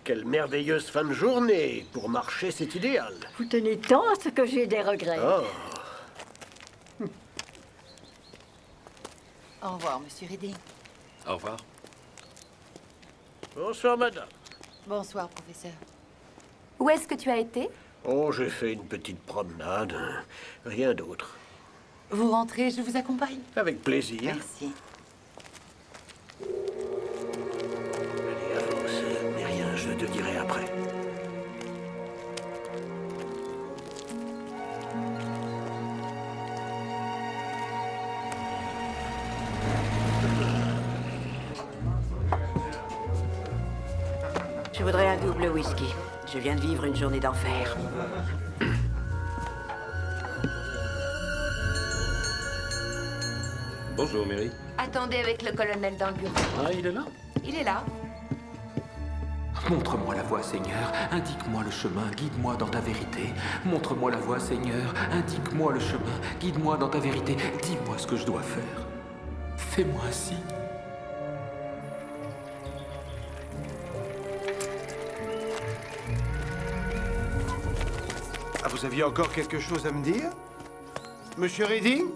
[SPEAKER 13] Quelle merveilleuse fin de journée. Pour marcher, c'est idéal.
[SPEAKER 5] Vous tenez tant à ce que j'ai des regrets.
[SPEAKER 13] Oh.
[SPEAKER 12] Au revoir, monsieur Redding.
[SPEAKER 8] Au revoir.
[SPEAKER 13] Bonsoir, madame.
[SPEAKER 12] Bonsoir, professeur.
[SPEAKER 9] Où est-ce que tu as été?
[SPEAKER 13] Oh, j'ai fait une petite promenade. Rien d'autre.
[SPEAKER 12] Vous rentrez, je vous accompagne.
[SPEAKER 13] Avec plaisir.
[SPEAKER 12] Merci.
[SPEAKER 13] Allez, avance. Mais rien, je te dirai après.
[SPEAKER 17] Je voudrais un double whisky. Je viens de vivre une journée d'enfer.
[SPEAKER 8] Bonjour, Mary.
[SPEAKER 2] Attendez avec le colonel dans le bureau.
[SPEAKER 8] Ah, il est là?
[SPEAKER 2] Il est là.
[SPEAKER 1] Montre-moi la voie, Seigneur. Indique-moi le chemin. Guide-moi dans ta vérité. Montre-moi la voie, Seigneur. Indique-moi le chemin. Guide-moi dans ta vérité. Dis-moi ce que je dois faire. Fais-moi un signe.
[SPEAKER 3] Ah, vous aviez encore quelque chose à me dire? Monsieur Redding?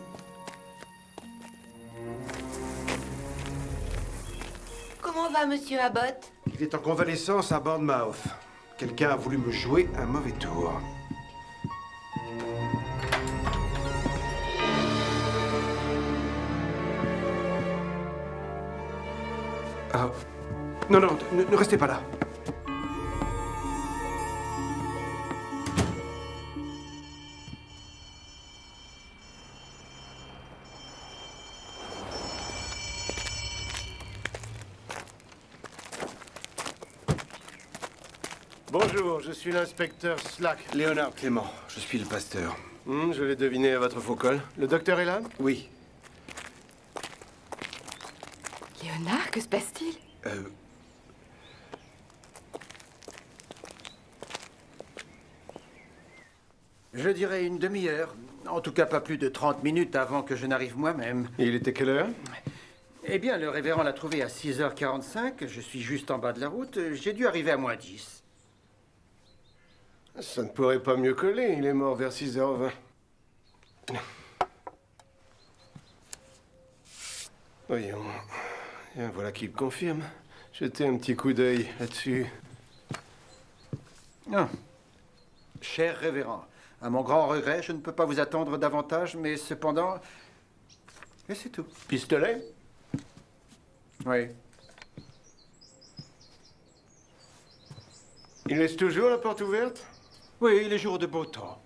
[SPEAKER 2] Comment va, monsieur Abbott?
[SPEAKER 3] Il est en convalescence à Bournemouth. Quelqu'un a voulu me jouer un mauvais tour. Ah. Non, non, ne restez pas là.
[SPEAKER 13] Bonjour, je suis l'inspecteur Slack.
[SPEAKER 3] Léonard Clément, je suis le pasteur.
[SPEAKER 13] Je l'ai deviné à votre faux col. Le docteur est là?
[SPEAKER 3] Oui.
[SPEAKER 12] Léonard, que se passe-t-il?
[SPEAKER 6] Je dirais une demi-heure. En tout cas, pas plus de 30 minutes avant que je n'arrive moi-même.
[SPEAKER 13] Et il était quelle heure?
[SPEAKER 6] Eh bien, le révérend l'a trouvé à 6h45. Je suis juste en bas de la route. J'ai dû arriver à moins 10.
[SPEAKER 13] Ça ne pourrait pas mieux coller. Il est mort vers 6h20. Voyons. Bien, voilà qui le confirme. Jetez un petit coup d'œil là-dessus. Ah.
[SPEAKER 6] Cher révérend, à mon grand regret, je ne peux pas vous attendre davantage, mais cependant... Et c'est tout.
[SPEAKER 13] Pistolet?
[SPEAKER 6] Oui.
[SPEAKER 13] Il laisse toujours la porte ouverte?
[SPEAKER 6] Oui, les jours de beau temps.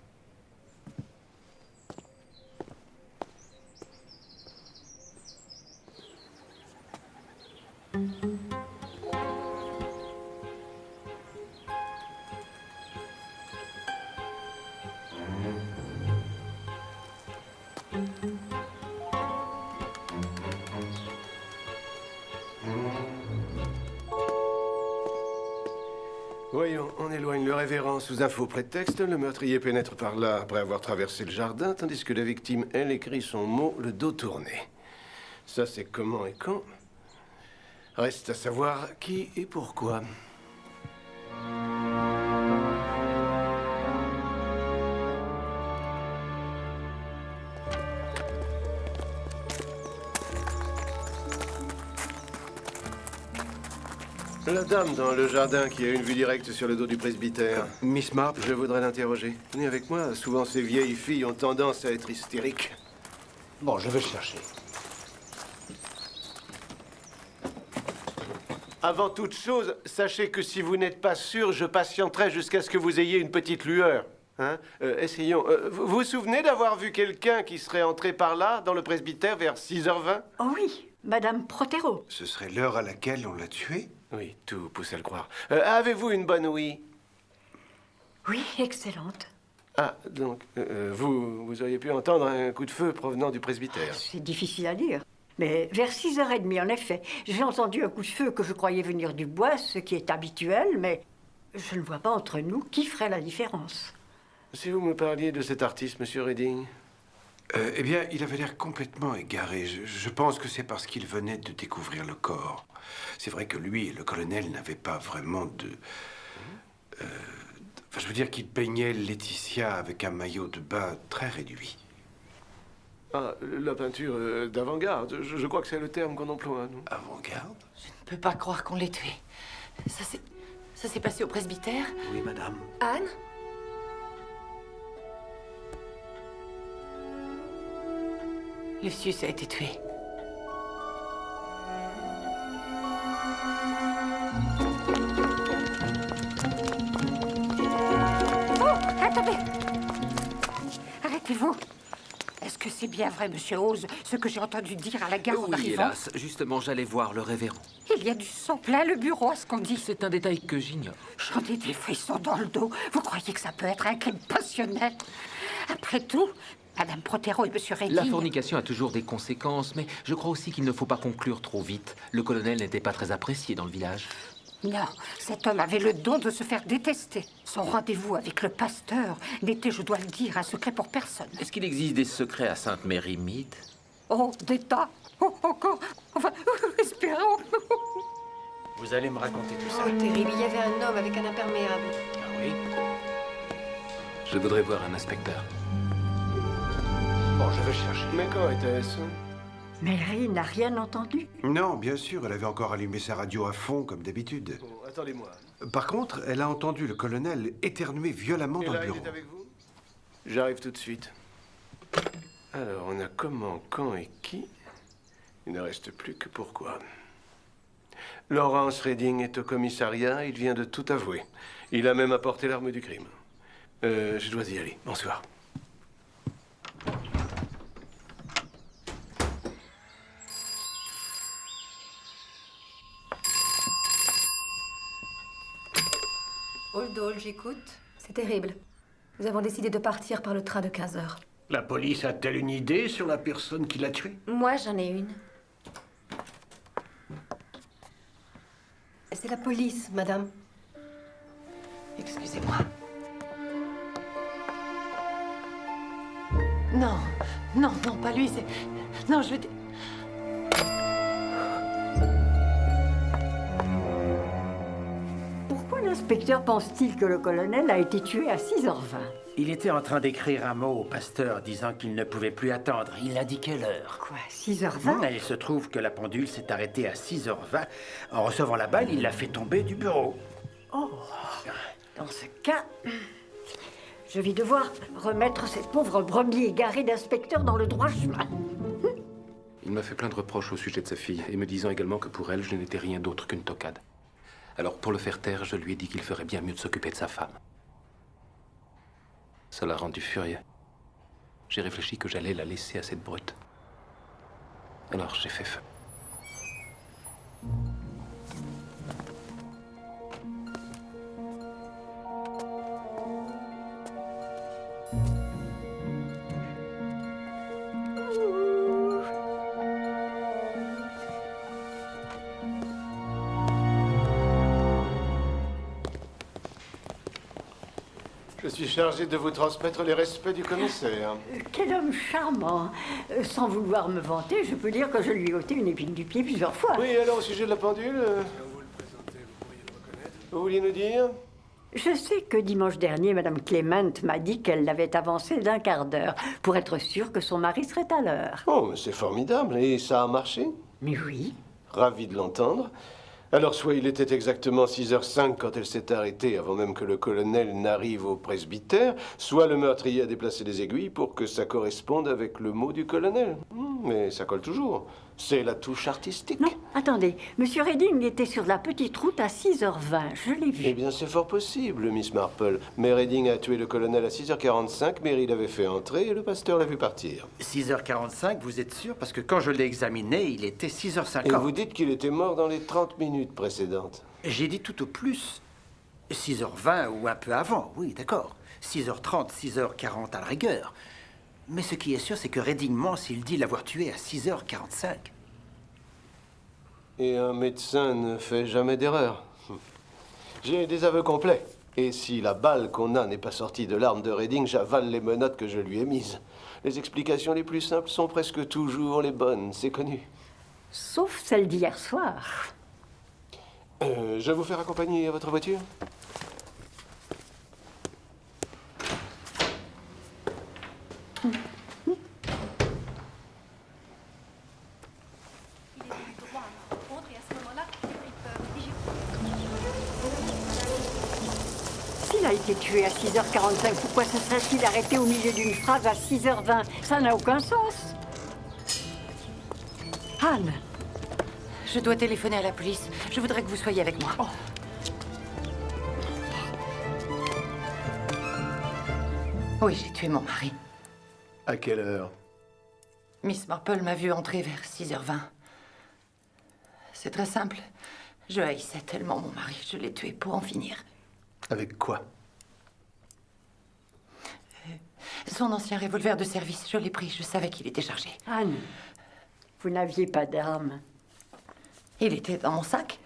[SPEAKER 13] Voyons, on éloigne le révérend sous un faux prétexte. Le meurtrier pénètre par là après avoir traversé le jardin, tandis que la victime, elle, écrit son mot, le dos tourné. Ça, c'est comment et quand. Reste à savoir qui et pourquoi. La dame dans le jardin qui a une vue directe sur le dos du presbytère.
[SPEAKER 3] Miss Marple?
[SPEAKER 13] Je voudrais l'interroger. Venez avec moi. Souvent, ces vieilles filles ont tendance à être hystériques.
[SPEAKER 3] Bon, je vais chercher.
[SPEAKER 13] Avant toute chose, sachez que si vous n'êtes pas sûr, je patienterai jusqu'à ce que vous ayez une petite lueur. Hein? Essayons. Vous vous souvenez d'avoir vu quelqu'un qui serait entré par là, dans le presbytère, vers 6h20?
[SPEAKER 5] Oh oui, Madame Protero.
[SPEAKER 3] Ce serait l'heure à laquelle on l'a tué?
[SPEAKER 13] Oui, tout pousse à le croire. Avez-vous une bonne ouïe?
[SPEAKER 5] Oui, excellente.
[SPEAKER 13] Ah, donc, vous auriez pu entendre un coup de feu provenant du presbytère.
[SPEAKER 5] C'est difficile à dire. Mais vers 6h30, en effet, j'ai entendu un coup de feu que je croyais venir du bois, ce qui est habituel, mais je ne vois pas entre nous qui ferait la différence.
[SPEAKER 13] Si vous me parliez de cet artiste, Monsieur Redding.
[SPEAKER 3] Eh bien, il avait l'air complètement égaré. Je pense que c'est parce qu'il venait de découvrir le corps. C'est vrai que lui et le colonel n'avaient pas vraiment de... Enfin, je veux dire qu'il baignait Laetitia avec un maillot de bain très réduit.
[SPEAKER 13] Ah, la peinture d'avant-garde. Je crois que c'est le terme qu'on emploie, nous.
[SPEAKER 3] Avant-garde?
[SPEAKER 12] Je ne peux pas croire qu'on l'ait tué. Ça s'est passé au presbytère?
[SPEAKER 3] Oui, madame.
[SPEAKER 12] Anne? Lucius a été tué.
[SPEAKER 18] Oh, attendez! Arrêtez-vous! Est-ce que c'est bien vrai, monsieur Hawes, ce que j'ai entendu dire à la gare en
[SPEAKER 1] Oui,
[SPEAKER 18] arrivant?
[SPEAKER 1] hélas. Justement, j'allais voir le révérend.
[SPEAKER 18] Il y a du sang plein le bureau, à ce qu'on dit.
[SPEAKER 1] C'est un détail que j'ignore.
[SPEAKER 18] J'en ai des frissons dans le dos. Vous croyez que ça peut être un crime passionnel? Après tout, Madame Protero et Monsieur Redding...
[SPEAKER 1] La fornication a toujours des conséquences, mais je crois aussi qu'il ne faut pas conclure trop vite. Le colonel n'était pas très apprécié dans le village.
[SPEAKER 18] Non, cet homme avait le don de se faire détester. Son rendez-vous avec le pasteur n'était, je dois le dire, un secret pour personne.
[SPEAKER 1] Est-ce qu'il existe des secrets à Sainte-Mary-Mead?
[SPEAKER 18] Oh, des tas. Oh, encore. Enfin, espérons.
[SPEAKER 6] Vous allez me raconter tout ça.
[SPEAKER 9] Oh, terrible. Il y avait un homme avec un imperméable.
[SPEAKER 6] Ah oui?
[SPEAKER 8] Je voudrais voir un inspecteur.
[SPEAKER 13] Bon, je vais chercher. Mais quand était-ce?
[SPEAKER 5] Mary n'a rien entendu.
[SPEAKER 3] Non, bien sûr, elle avait encore allumé sa radio à fond, comme d'habitude.
[SPEAKER 13] Bon, attendez-moi.
[SPEAKER 3] Par contre, elle a entendu le colonel éternuer violemment dans le bureau.
[SPEAKER 13] Il est avec vous? J'arrive tout de suite. Alors, on a comment, quand et qui? Il ne reste plus que pourquoi. Lawrence Redding est au commissariat, il vient de tout avouer. Il a même apporté l'arme du crime. Je dois y aller. Bonsoir.
[SPEAKER 9] Old, j'écoute. C'est terrible. Nous avons décidé de partir par le train de 15 heures.
[SPEAKER 6] La police a-t-elle une idée sur la personne qui l'a tué?
[SPEAKER 9] Moi, j'en ai une. C'est la police, madame.
[SPEAKER 12] Excusez-moi. Non, non, non, pas lui, c'est... Non, je veux dire...
[SPEAKER 5] Pourquoi l'inspecteur pense-t-il que le colonel a été tué à 6h20?
[SPEAKER 6] Il était en train d'écrire un mot au pasteur disant qu'il ne pouvait plus attendre. Il indiquait l'heure.
[SPEAKER 5] Quoi, 6h20?
[SPEAKER 6] Et il se trouve que la pendule s'est arrêtée à 6h20. En recevant la balle, il l'a fait tomber du bureau.
[SPEAKER 5] Oh, dans ce cas, je vais devoir remettre cette pauvre brebis égarée d'inspecteur dans le droit chemin.
[SPEAKER 8] Il m'a fait plein de reproches au sujet de sa fille, et me disant également que pour elle, je n'étais rien d'autre qu'une tocade. Alors, pour le faire taire, je lui ai dit qu'il ferait bien mieux de s'occuper de sa femme. Ça l'a rendu furieux. J'ai réfléchi que j'allais la laisser à cette brute. Alors, j'ai fait feu.
[SPEAKER 13] Je suis chargé de vous transmettre les respects du commissaire.
[SPEAKER 5] Quel homme charmant. Sans vouloir me vanter, je peux dire que je lui ai ôté une épine du pied plusieurs fois.
[SPEAKER 13] Oui, alors au sujet de la pendule, vous vouliez nous dire?
[SPEAKER 5] Je sais que dimanche dernier, Madame Clement m'a dit qu'elle l'avait avancée d'un quart d'heure pour être sûre que son mari serait à l'heure.
[SPEAKER 13] Oh, mais c'est formidable. Et ça a marché?
[SPEAKER 5] Mais oui.
[SPEAKER 13] Ravi de l'entendre. Alors, soit il était exactement 6h05 quand elle s'est arrêtée avant même que le colonel n'arrive au presbytère, soit le meurtrier a déplacé les aiguilles pour que ça corresponde avec le mot du colonel. Mais ça colle toujours. C'est la touche artistique.
[SPEAKER 5] Non, attendez. Monsieur Redding était sur la petite route à 6h20. Je l'ai vu.
[SPEAKER 13] Eh bien, c'est fort possible, Miss Marple. Mais Redding a tué le colonel à 6h45, Mary l'avait fait entrer et le pasteur l'a vu partir.
[SPEAKER 6] 6h45, vous êtes sûr? Parce que quand je l'ai examiné, il était 6h50.
[SPEAKER 13] Et vous dites qu'il était mort dans les 30 minutes précédentes.
[SPEAKER 6] J'ai dit tout au plus 6h20 ou un peu avant, oui, d'accord. 6h30, 6h40 à la rigueur. Mais ce qui est sûr, c'est que Redding ment s'il dit l'avoir tué à 6h45.
[SPEAKER 13] Et un médecin ne fait jamais d'erreur. J'ai des aveux complets. Et si la balle qu'on a n'est pas sortie de l'arme de Redding, j'avale les menottes que je lui ai mises. Les explications les plus simples sont presque toujours les bonnes, c'est connu.
[SPEAKER 5] Sauf celle d'hier soir.
[SPEAKER 13] Je vais vous faire accompagner à votre voiture?
[SPEAKER 5] S'il a été tué à 6h45, pourquoi se serait-il arrêté au milieu d'une phrase à 6h20? Ça n'a aucun sens. Anne!
[SPEAKER 12] Je dois téléphoner à la police. Je voudrais que vous soyez avec moi. Oui, j'ai tué mon mari.
[SPEAKER 13] À quelle heure?
[SPEAKER 12] Miss Marple m'a vu entrer vers 6h20. C'est très simple. Je haïssais tellement mon mari. Je l'ai tué pour en finir.
[SPEAKER 13] Avec quoi?
[SPEAKER 12] Son ancien revolver de service. Je l'ai pris. Je savais qu'il était chargé.
[SPEAKER 5] Anne, vous n'aviez pas d'arme.
[SPEAKER 12] Il était dans mon sac.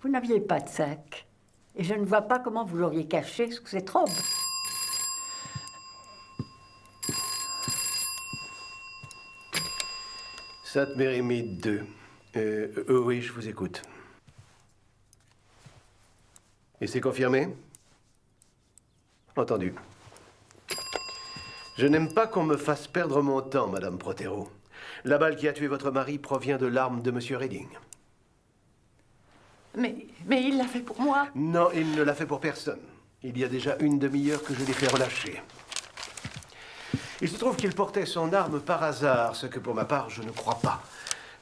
[SPEAKER 5] Vous n'aviez pas de sac. Et je ne vois pas comment vous l'auriez caché sous cette robe.
[SPEAKER 13] Sainte Mérimide 2. Oui, je vous écoute. Et c'est confirmé? Entendu. Je n'aime pas qu'on me fasse perdre mon temps, Madame Protero. La balle qui a tué votre mari provient de l'arme de Monsieur Redding.
[SPEAKER 12] Mais il l'a fait pour moi.
[SPEAKER 13] Non, il ne l'a fait pour personne. Il y a déjà une demi-heure que je l'ai fait relâcher. Il se trouve qu'il portait son arme par hasard, ce que pour ma part, je ne crois pas.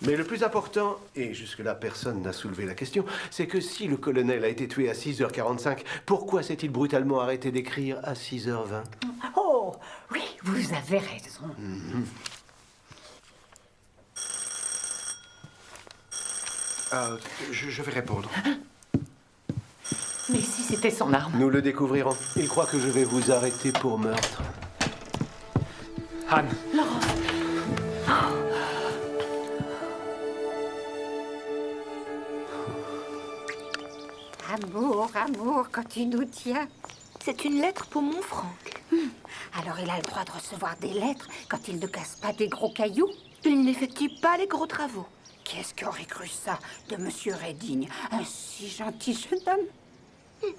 [SPEAKER 13] Mais le plus important, et jusque-là personne n'a soulevé la question, c'est que si le colonel a été tué à 6h45, pourquoi s'est-il brutalement arrêté d'écrire à 6h20?
[SPEAKER 5] Oh, oui, vous avez raison.
[SPEAKER 3] Je vais répondre.
[SPEAKER 12] Mais si c'était son arme?
[SPEAKER 13] Nous le découvrirons. Il croit que je vais vous arrêter pour meurtre.
[SPEAKER 8] Anne.
[SPEAKER 12] Laurence.
[SPEAKER 18] Amour, amour, quand tu nous tiens.
[SPEAKER 2] C'est une lettre pour mon Franck.
[SPEAKER 18] Alors il a le droit de recevoir des lettres quand il ne casse pas des gros cailloux?
[SPEAKER 2] Il n'effectue pas les gros travaux.
[SPEAKER 18] Qu'est-ce qu'aurait cru ça de Monsieur Redding, un si gentil jeune homme?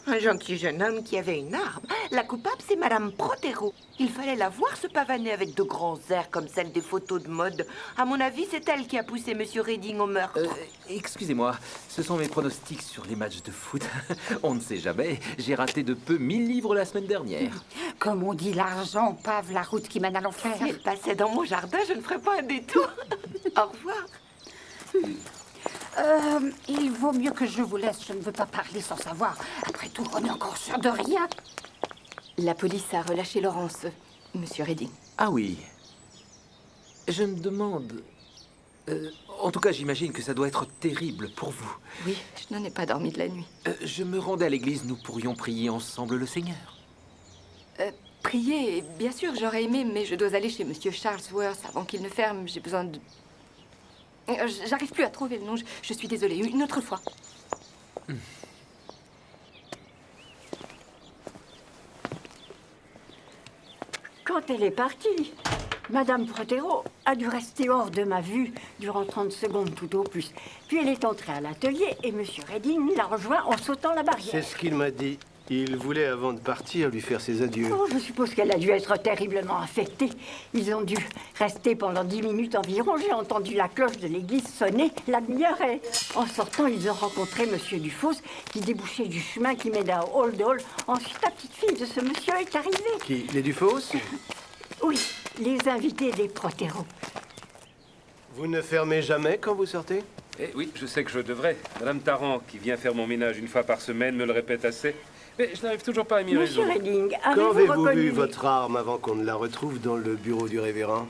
[SPEAKER 2] Un gentil jeune homme qui avait une arme. La coupable, c'est Madame Protero. Il fallait la voir se pavaner avec de grands airs comme celle des photos de mode. À mon avis, c'est elle qui a poussé Monsieur Redding au meurtre.
[SPEAKER 1] Excusez-moi, ce sont mes pronostics sur les matchs de foot. On ne sait jamais. J'ai raté de peu 1000 livres la semaine dernière.
[SPEAKER 18] Comme on dit, l'argent pave la route qui mène à l'enfer.
[SPEAKER 2] Si elle passait dans mon jardin, je ne ferais pas un détour. Au revoir.
[SPEAKER 18] Il vaut mieux que je vous laisse. Je ne veux pas parler sans savoir. Après tout, on est encore sûr de rien.
[SPEAKER 9] La police a relâché Laurence, Monsieur Redding.
[SPEAKER 1] Ah oui. Je me demande... en tout cas, j'imagine que ça doit être terrible pour vous.
[SPEAKER 9] Oui, je n'en ai pas dormi de la nuit.
[SPEAKER 1] Je me rendais à l'église, nous pourrions prier ensemble le Seigneur.
[SPEAKER 9] Prier, bien sûr, j'aurais aimé, mais je dois aller chez Monsieur Charlesworth avant qu'il ne ferme. J'ai besoin de... J'arrive plus à trouver le nom, je suis désolée. Une autre fois.
[SPEAKER 5] Quand elle est partie, Madame Protero a dû rester hors de ma vue durant 30 secondes tout au plus. Puis elle est entrée à l'atelier et Monsieur Redding l'a rejoint en sautant la barrière.
[SPEAKER 13] C'est ce qu'il m'a dit. Il voulait, avant de partir, lui faire ses adieux.
[SPEAKER 5] Oh, je suppose qu'elle a dû être terriblement affectée. Ils ont dû rester pendant 10 minutes environ. J'ai entendu la cloche de l'église sonner. La demi-heure est... En sortant, ils ont rencontré Monsieur Dufosse, qui débouchait du chemin qui mène à Old Hall. Ensuite, la petite fille de ce monsieur est arrivée.
[SPEAKER 13] Qui? Les Dufosse?
[SPEAKER 5] Oui, les invités des Protero.
[SPEAKER 13] Vous ne fermez jamais quand vous sortez?
[SPEAKER 8] Eh oui, je sais que je devrais. Madame Tarrant, qui vient faire mon ménage une fois par semaine, me le répète assez. Mais je n'arrive toujours pas à m'y
[SPEAKER 5] Monsieur
[SPEAKER 8] résoudre.
[SPEAKER 5] Redding,
[SPEAKER 13] Quand
[SPEAKER 5] avez-vous
[SPEAKER 13] avez-vous
[SPEAKER 5] reconnu...
[SPEAKER 13] vu votre arme avant qu'on ne la retrouve dans le bureau du révérend?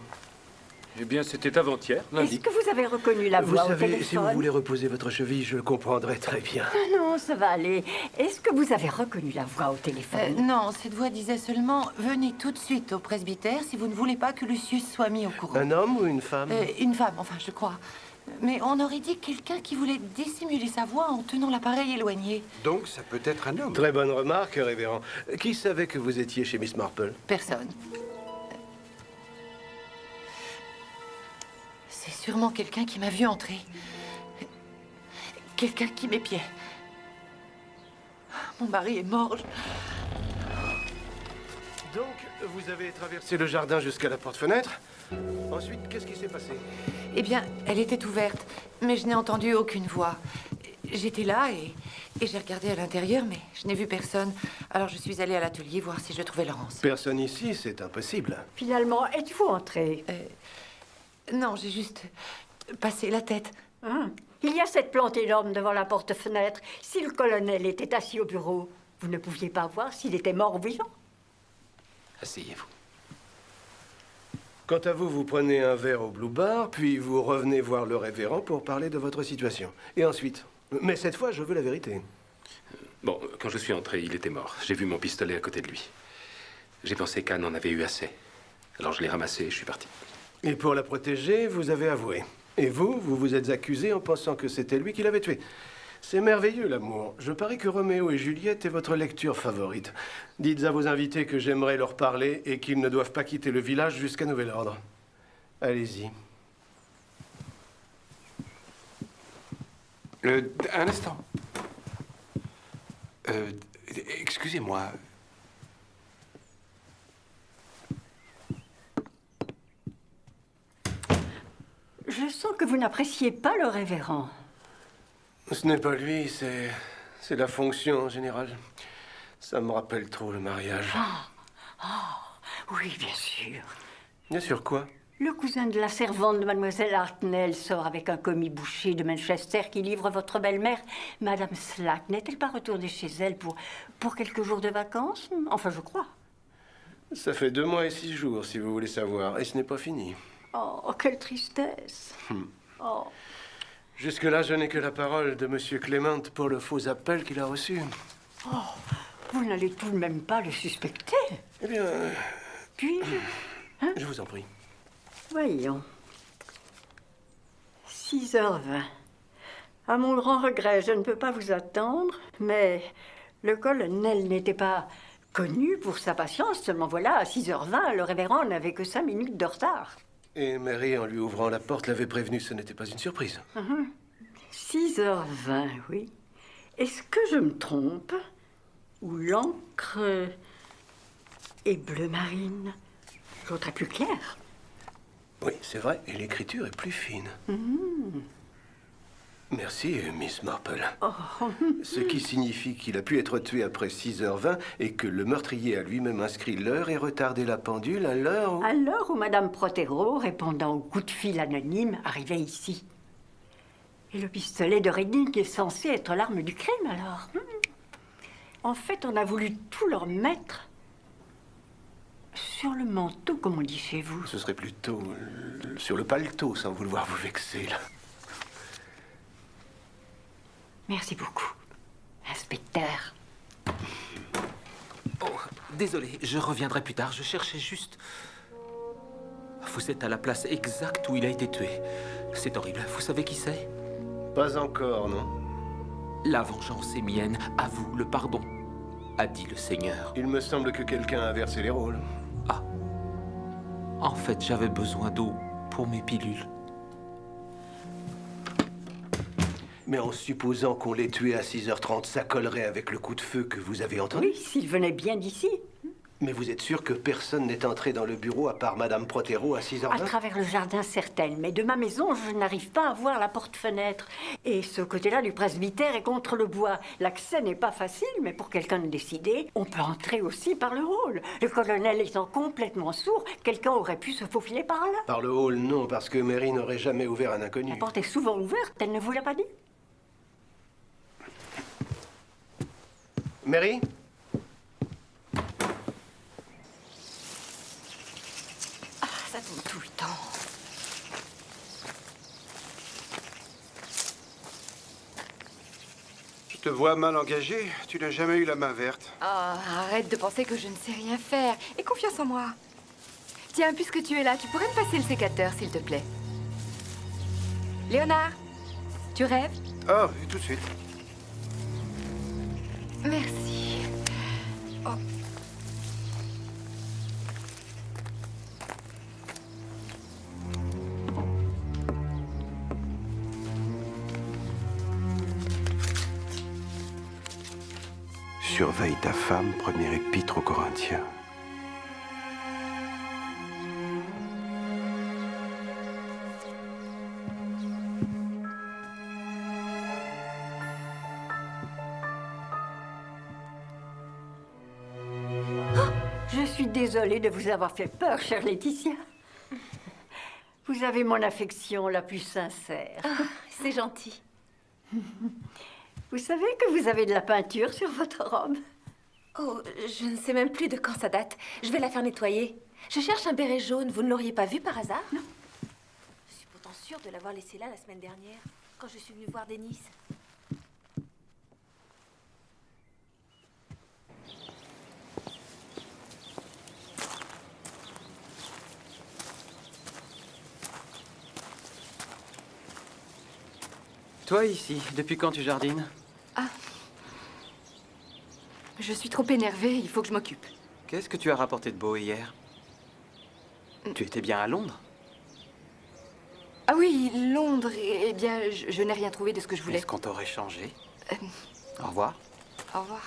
[SPEAKER 8] Eh bien, c'était avant-hier, lundi.
[SPEAKER 5] Est-ce que vous avez reconnu la
[SPEAKER 13] Vous
[SPEAKER 5] voix au
[SPEAKER 13] savez,
[SPEAKER 5] téléphone?
[SPEAKER 13] si vous voulez reposer votre cheville, je comprendrai très bien.
[SPEAKER 5] Ah non, ça va aller. Est-ce que vous avez reconnu la voix au téléphone?
[SPEAKER 12] Non, cette voix disait seulement « Venez tout de suite au presbytère si vous ne voulez pas que Lucius soit mis au courant. »
[SPEAKER 13] Un homme ou une femme?
[SPEAKER 12] Une femme, enfin, je crois. Mais on aurait dit quelqu'un qui voulait dissimuler sa voix en tenant l'appareil éloigné.
[SPEAKER 3] Donc, ça peut être un homme.
[SPEAKER 13] Très bonne remarque, révérend. Qui savait que vous étiez chez Miss Marple?
[SPEAKER 12] Personne. C'est sûrement quelqu'un qui m'a vu entrer. Quelqu'un qui m'épiait. Mon mari est mort.
[SPEAKER 13] Donc, vous avez traversé le jardin jusqu'à la porte-fenêtre. Ensuite, qu'est-ce qui s'est passé?
[SPEAKER 12] Eh bien, elle était ouverte, mais je n'ai entendu aucune voix. J'étais là et j'ai regardé à l'intérieur, mais je n'ai vu personne. Alors je suis allée à l'atelier voir si je trouvais Laurence.
[SPEAKER 13] Personne ici, c'est impossible.
[SPEAKER 5] Finalement, êtes-vous entré?
[SPEAKER 12] Non, j'ai juste passé la tête.
[SPEAKER 5] Il y a cette plante énorme devant la porte-fenêtre. Si le colonel était assis au bureau, vous ne pouviez pas voir s'il était mort ou vivant?
[SPEAKER 8] Asseyez-vous.
[SPEAKER 13] Quant à vous, vous prenez un verre au Blue Bar, puis vous revenez voir le révérend pour parler de votre situation. Et ensuite? Mais cette fois, je veux la vérité.
[SPEAKER 8] Bon, quand je suis entré, il était mort. J'ai vu mon pistolet à côté de lui. J'ai pensé qu'Anne en avait eu assez. Alors je l'ai ramassé et je suis parti.
[SPEAKER 13] Et pour la protéger, vous avez avoué. Et vous, vous vous êtes accusé en pensant que c'était lui qui l'avait tué. C'est merveilleux, l'amour. Je parie que Roméo et Juliette est votre lecture favorite. Dites à vos invités que j'aimerais leur parler et qu'ils ne doivent pas quitter le village jusqu'à nouvel ordre. Allez-y.
[SPEAKER 3] Un instant. Excusez-moi.
[SPEAKER 5] Je sens que vous n'appréciez pas le révérend.
[SPEAKER 13] Ce n'est pas lui, c'est la fonction en général. Ça me rappelle trop le mariage.
[SPEAKER 5] Oui, bien sûr.
[SPEAKER 13] Bien sûr quoi?
[SPEAKER 5] Le cousin de la servante de mademoiselle Hartnell sort avec un commis boucher de Manchester qui livre votre belle-mère. Madame Slack n'est-elle pas retournée chez elle pour quelques jours de vacances? Enfin, je crois.
[SPEAKER 13] Ça fait 2 mois et 6 jours, si vous voulez savoir, et ce n'est pas fini.
[SPEAKER 5] Oh, quelle tristesse. Oh.
[SPEAKER 13] Jusque-là, je n'ai que la parole de Monsieur Clément pour le faux appel qu'il a reçu.
[SPEAKER 5] Oh, vous n'allez tout de même pas le suspecter?
[SPEAKER 13] Eh bien...
[SPEAKER 5] Puis-je? Hein?
[SPEAKER 13] Je vous en prie.
[SPEAKER 5] Voyons. 6h20. À mon grand regret, je ne peux pas vous attendre, mais le colonel n'était pas connu pour sa patience. Seulement voilà, à 6h20, le révérend n'avait que 5 minutes de retard.
[SPEAKER 13] Et Mary, en lui ouvrant la porte, l'avait prévenu, ce n'était pas une surprise.
[SPEAKER 5] 6h20, oui. Est-ce que je me trompe? Ou l'encre est bleu marine? L'autre est plus claire.
[SPEAKER 13] Oui, c'est vrai, et l'écriture est plus fine. Merci, Miss Marple. Ce qui signifie qu'il a pu être tué après 6h20 et que le meurtrier a lui-même inscrit l'heure et retardé la pendule à l'heure où...
[SPEAKER 5] À l'heure où Madame Protero, répondant au coup de fil anonyme, arrivait ici. Et le pistolet de Redding est censé être l'arme du crime, alors. En fait, on a voulu tout leur mettre sur le manteau, comme on dit chez vous.
[SPEAKER 13] Ce serait plutôt sur le paletot, sans vouloir vous vexer, là.
[SPEAKER 5] Merci beaucoup, inspecteur.
[SPEAKER 1] Oh, désolé, je reviendrai plus tard. Je cherchais juste... Vous êtes à la place exacte où il a été tué. C'est horrible. Vous savez qui c'est?
[SPEAKER 13] Pas encore, non?
[SPEAKER 1] La vengeance est mienne. À vous le pardon, a dit le Seigneur.
[SPEAKER 13] Il me semble que quelqu'un a inversé les rôles.
[SPEAKER 1] Ah. En fait, j'avais besoin d'eau pour mes pilules.
[SPEAKER 13] Mais en supposant qu'on l'ait tué à 6h30, ça collerait avec le coup de feu que vous avez entendu?
[SPEAKER 5] Oui, s'il venait bien d'ici.
[SPEAKER 13] Mais vous êtes sûr que personne n'est entré dans le bureau à part Madame Protero à 6h20?
[SPEAKER 5] À travers le jardin, certaines. Mais de ma maison, je n'arrive pas à voir la porte-fenêtre. Et ce côté-là du presbytère est contre le bois. L'accès n'est pas facile, mais pour quelqu'un de décidé, on peut entrer aussi par le hall. Le colonel étant complètement sourd, quelqu'un aurait pu se faufiler par là.
[SPEAKER 13] Par le hall, non, parce que Mary n'aurait jamais ouvert un inconnu.
[SPEAKER 5] La porte est souvent ouverte, elle ne vous l'a pas dit?
[SPEAKER 13] Mary?
[SPEAKER 9] Ça tombe tout le temps.
[SPEAKER 3] Je te vois mal engagé. Tu n'as jamais eu la main verte.
[SPEAKER 9] Oh, arrête de penser que je ne sais rien faire. Et confiance en moi. Tiens, puisque tu es là, tu pourrais me passer le sécateur, s'il te plaît. Léonard, tu rêves?
[SPEAKER 3] Oh, tout de suite.
[SPEAKER 9] Merci. Oh.
[SPEAKER 3] Surveille ta femme, premier épître aux Corinthiens.
[SPEAKER 5] Je suis désolée de vous avoir fait peur, chère Laetitia. Vous avez mon affection la plus sincère.
[SPEAKER 9] C'est gentil.
[SPEAKER 5] Vous savez que vous avez de la peinture sur votre robe?
[SPEAKER 9] Oh, je ne sais même plus de quand ça date. Je vais la faire nettoyer. Je cherche un béret jaune. Vous ne l'auriez pas vu par hasard?
[SPEAKER 5] Non.
[SPEAKER 9] Je suis pourtant sûre de l'avoir laissé là la semaine dernière, quand je suis venue voir Denis.
[SPEAKER 11] Toi ici, depuis quand tu jardines?
[SPEAKER 14] Ah. Je suis trop énervée, il faut que je m'occupe.
[SPEAKER 11] Qu'est-ce que tu as rapporté de beau hier? Tu étais bien à Londres?
[SPEAKER 14] Ah oui, Londres, eh bien, je n'ai rien trouvé de ce que je voulais.
[SPEAKER 11] Est-ce qu'on t'aurait changé? Au revoir.
[SPEAKER 14] Au revoir.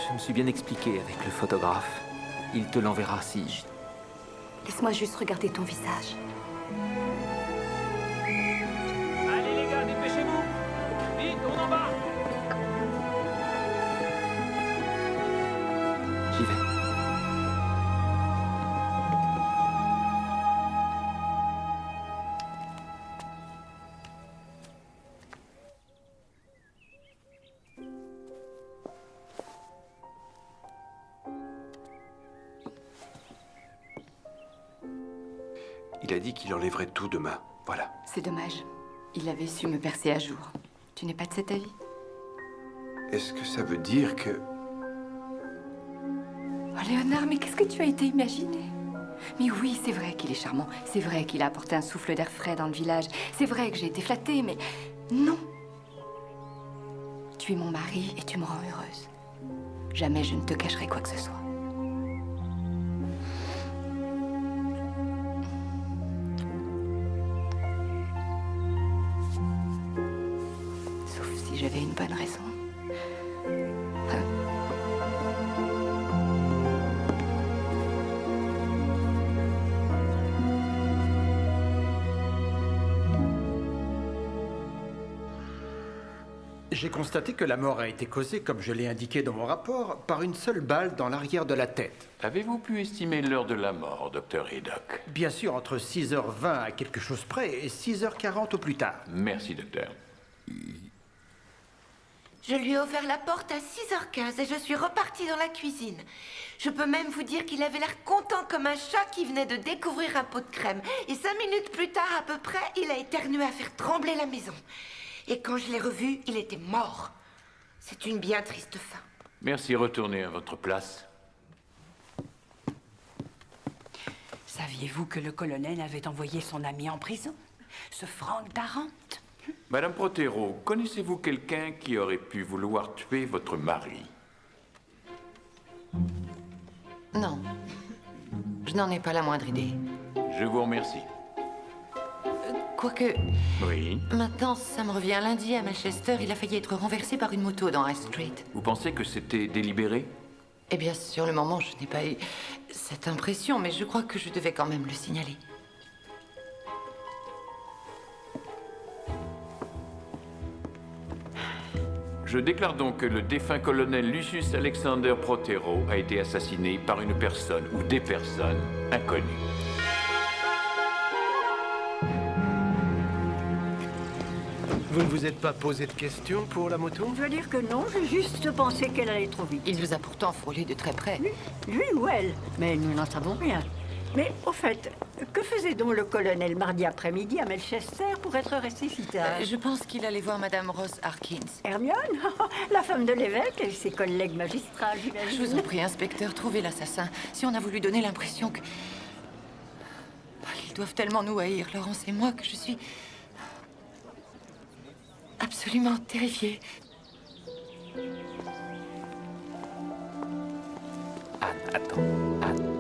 [SPEAKER 1] Je me suis bien expliqué avec le photographe. Il te l'enverra si...
[SPEAKER 9] Laisse-moi juste regarder ton visage.
[SPEAKER 4] Allez les gars, dépêchez-vous. Vite, on en va.
[SPEAKER 1] J'y vais.
[SPEAKER 3] Il a dit qu'il enlèverait tout demain. Voilà.
[SPEAKER 14] C'est dommage. Il avait su me percer à jour. Tu n'es pas de cet avis?
[SPEAKER 3] Est-ce que ça veut dire que...
[SPEAKER 14] Oh, Léonard, mais qu'est-ce que tu as été imaginé? Mais oui, c'est vrai qu'il est charmant. C'est vrai qu'il a apporté un souffle d'air frais dans le village. C'est vrai que j'ai été flattée, mais... Non! Tu es mon mari et tu me rends heureuse. Jamais je ne te cacherai quoi que ce soit. Sauf si j'avais une bonne raison.
[SPEAKER 19] J'ai constaté que la mort a été causée, comme je l'ai indiqué dans mon rapport, par une seule balle dans l'arrière de la tête.
[SPEAKER 20] Avez-vous pu estimer l'heure de la mort, docteur Haydock?
[SPEAKER 19] Bien sûr, entre 6h20 à quelque chose près et 6h40 au plus tard.
[SPEAKER 20] Merci, docteur.
[SPEAKER 2] Je lui ai ouvert la porte à 6h15 et je suis repartie dans la cuisine. Je peux même vous dire qu'il avait l'air content comme un chat qui venait de découvrir un pot de crème. Et 5 minutes plus tard, à peu près, il a éternué à faire trembler la maison. Et quand je l'ai revu, il était mort. C'est une bien triste fin.
[SPEAKER 20] Merci, retournez à votre place.
[SPEAKER 10] Saviez-vous que le colonel avait envoyé son ami en prison? Ce Frank Darrant?
[SPEAKER 20] Madame Protero, connaissez-vous quelqu'un qui aurait pu vouloir tuer votre mari?
[SPEAKER 12] Non. Je n'en ai pas la moindre idée.
[SPEAKER 20] Je vous remercie.
[SPEAKER 12] Quoique...
[SPEAKER 20] Oui.
[SPEAKER 12] Maintenant, ça me revient. Lundi, à Manchester, il a failli être renversé par une moto dans High Street.
[SPEAKER 20] Vous pensez que c'était délibéré?
[SPEAKER 12] Eh bien, sur le moment, je n'ai pas eu cette impression, mais je crois que je devais quand même le signaler.
[SPEAKER 20] Je déclare donc que le défunt colonel Lucius Alexander Protero a été assassiné par une personne ou des personnes inconnues.
[SPEAKER 13] Vous ne vous êtes pas posé de questions pour la moto?
[SPEAKER 5] Je veux dire que non, j'ai juste pensé qu'elle allait trop vite.
[SPEAKER 12] Il vous a pourtant frôlé de très près.
[SPEAKER 5] Lui ou elle, mais nous n'en savons rien. Mais au fait, que faisait donc le colonel mardi après-midi à Manchester pour être resté si tard?
[SPEAKER 12] Je pense qu'il allait voir Madame Rose Harkins.
[SPEAKER 5] Hermione? La femme de l'évêque et ses collègues magistrats, j'imagine.
[SPEAKER 12] Je vous en prie, inspecteur, trouvez l'assassin. Si on a voulu donner l'impression que... Ils doivent tellement nous haïr, Laurence et moi, que je suis... absolument terrifiée.
[SPEAKER 1] Anne, attends. Anne.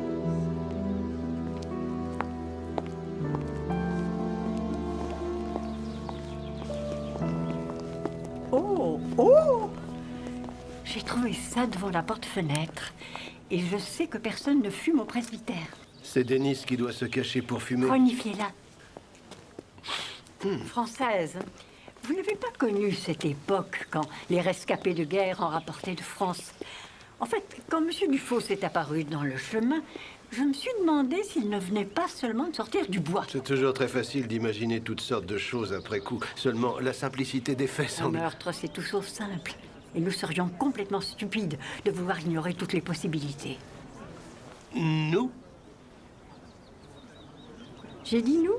[SPEAKER 5] Oh, oh! J'ai trouvé ça devant la porte-fenêtre. Et je sais que personne ne fume au presbytère.
[SPEAKER 13] C'est Denis qui doit se cacher pour fumer.
[SPEAKER 5] Renifiez-la. Française, vous n'avez pas connu cette époque quand les rescapés de guerre en rapportaient de France. En fait, quand M. Dufault est apparu dans le chemin, Je me suis demandé s'il ne venait pas seulement de sortir du bois.
[SPEAKER 13] C'est toujours très facile d'imaginer toutes sortes de choses après coup. Seulement, la simplicité des faits
[SPEAKER 5] Un
[SPEAKER 13] semble...
[SPEAKER 5] meurtre, c'est tout sauf simple. Et nous serions complètement stupides de vouloir ignorer toutes les possibilités.
[SPEAKER 13] Nous?
[SPEAKER 5] J'ai dit nous?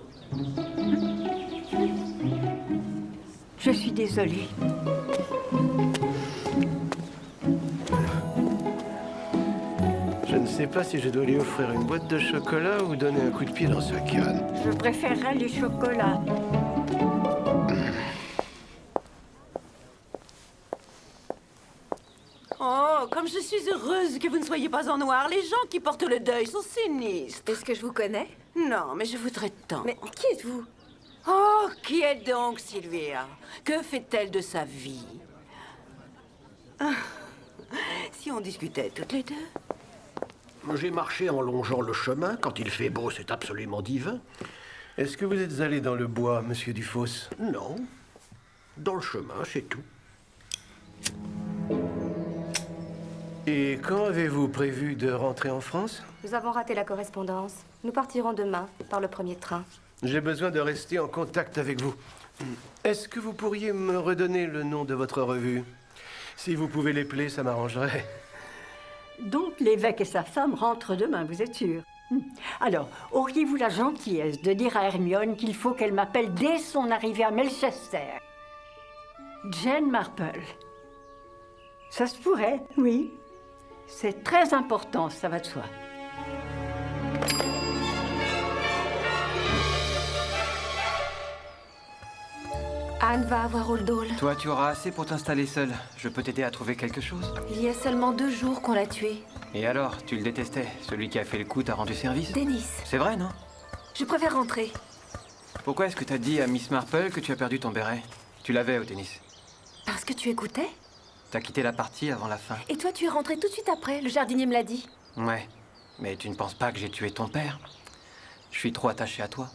[SPEAKER 5] Je suis désolée.
[SPEAKER 13] Je ne sais pas si je dois lui offrir une boîte de chocolat ou donner un coup de pied dans sa canne.
[SPEAKER 5] Je préférerais les chocolats.
[SPEAKER 17] Oh, comme je suis heureuse que vous ne soyez pas en noir. Les gens qui portent le deuil sont sinistres.
[SPEAKER 9] Est-ce que je vous connais?
[SPEAKER 17] Non, mais je voudrais tant.
[SPEAKER 9] Mais qui êtes-vous?
[SPEAKER 17] Oh, qui est donc Sylvia? Que fait-elle de sa vie? Ah, si on discutait toutes les deux.
[SPEAKER 19] J'ai marché en longeant le chemin. Quand il fait beau, c'est absolument divin.
[SPEAKER 13] Est-ce que vous êtes allé dans le bois, monsieur Dufosse?
[SPEAKER 19] Non. Dans le chemin, c'est tout.
[SPEAKER 13] Et quand avez-vous prévu de rentrer en France?
[SPEAKER 9] Nous avons raté la correspondance. Nous partirons demain par le premier train.
[SPEAKER 13] J'ai besoin de rester en contact avec vous. Est-ce que vous pourriez me redonner le nom de votre revue? Si vous pouvez l'épeler, ça m'arrangerait.
[SPEAKER 5] Donc l'évêque et sa femme rentrent demain, vous êtes sûr? Alors, auriez-vous la gentillesse de dire à Hermione qu'il faut qu'elle m'appelle dès son arrivée à Melchester? Jane Marple. Ça se pourrait, oui. C'est très important, ça va de soi.
[SPEAKER 9] Anne va avoir Old Hall.
[SPEAKER 11] Toi, tu auras assez pour t'installer seule. Je peux t'aider à trouver quelque chose.
[SPEAKER 9] Il y a seulement 2 jours qu'on l'a tué.
[SPEAKER 11] Et alors, tu le détestais? Celui qui a fait le coup t'a rendu service?
[SPEAKER 9] Dennis.
[SPEAKER 11] C'est vrai, non?
[SPEAKER 9] Je préfère rentrer.
[SPEAKER 11] Pourquoi est-ce que t'as dit à Miss Marple que tu as perdu ton béret? Tu l'avais au tennis.
[SPEAKER 9] Parce que tu écoutais?
[SPEAKER 11] T'as quitté la partie avant la fin.
[SPEAKER 9] Et toi, tu es rentré tout de suite après. Le jardinier me l'a dit.
[SPEAKER 11] Ouais. Mais tu ne penses pas que j'ai tué ton père? Je suis trop attaché à toi.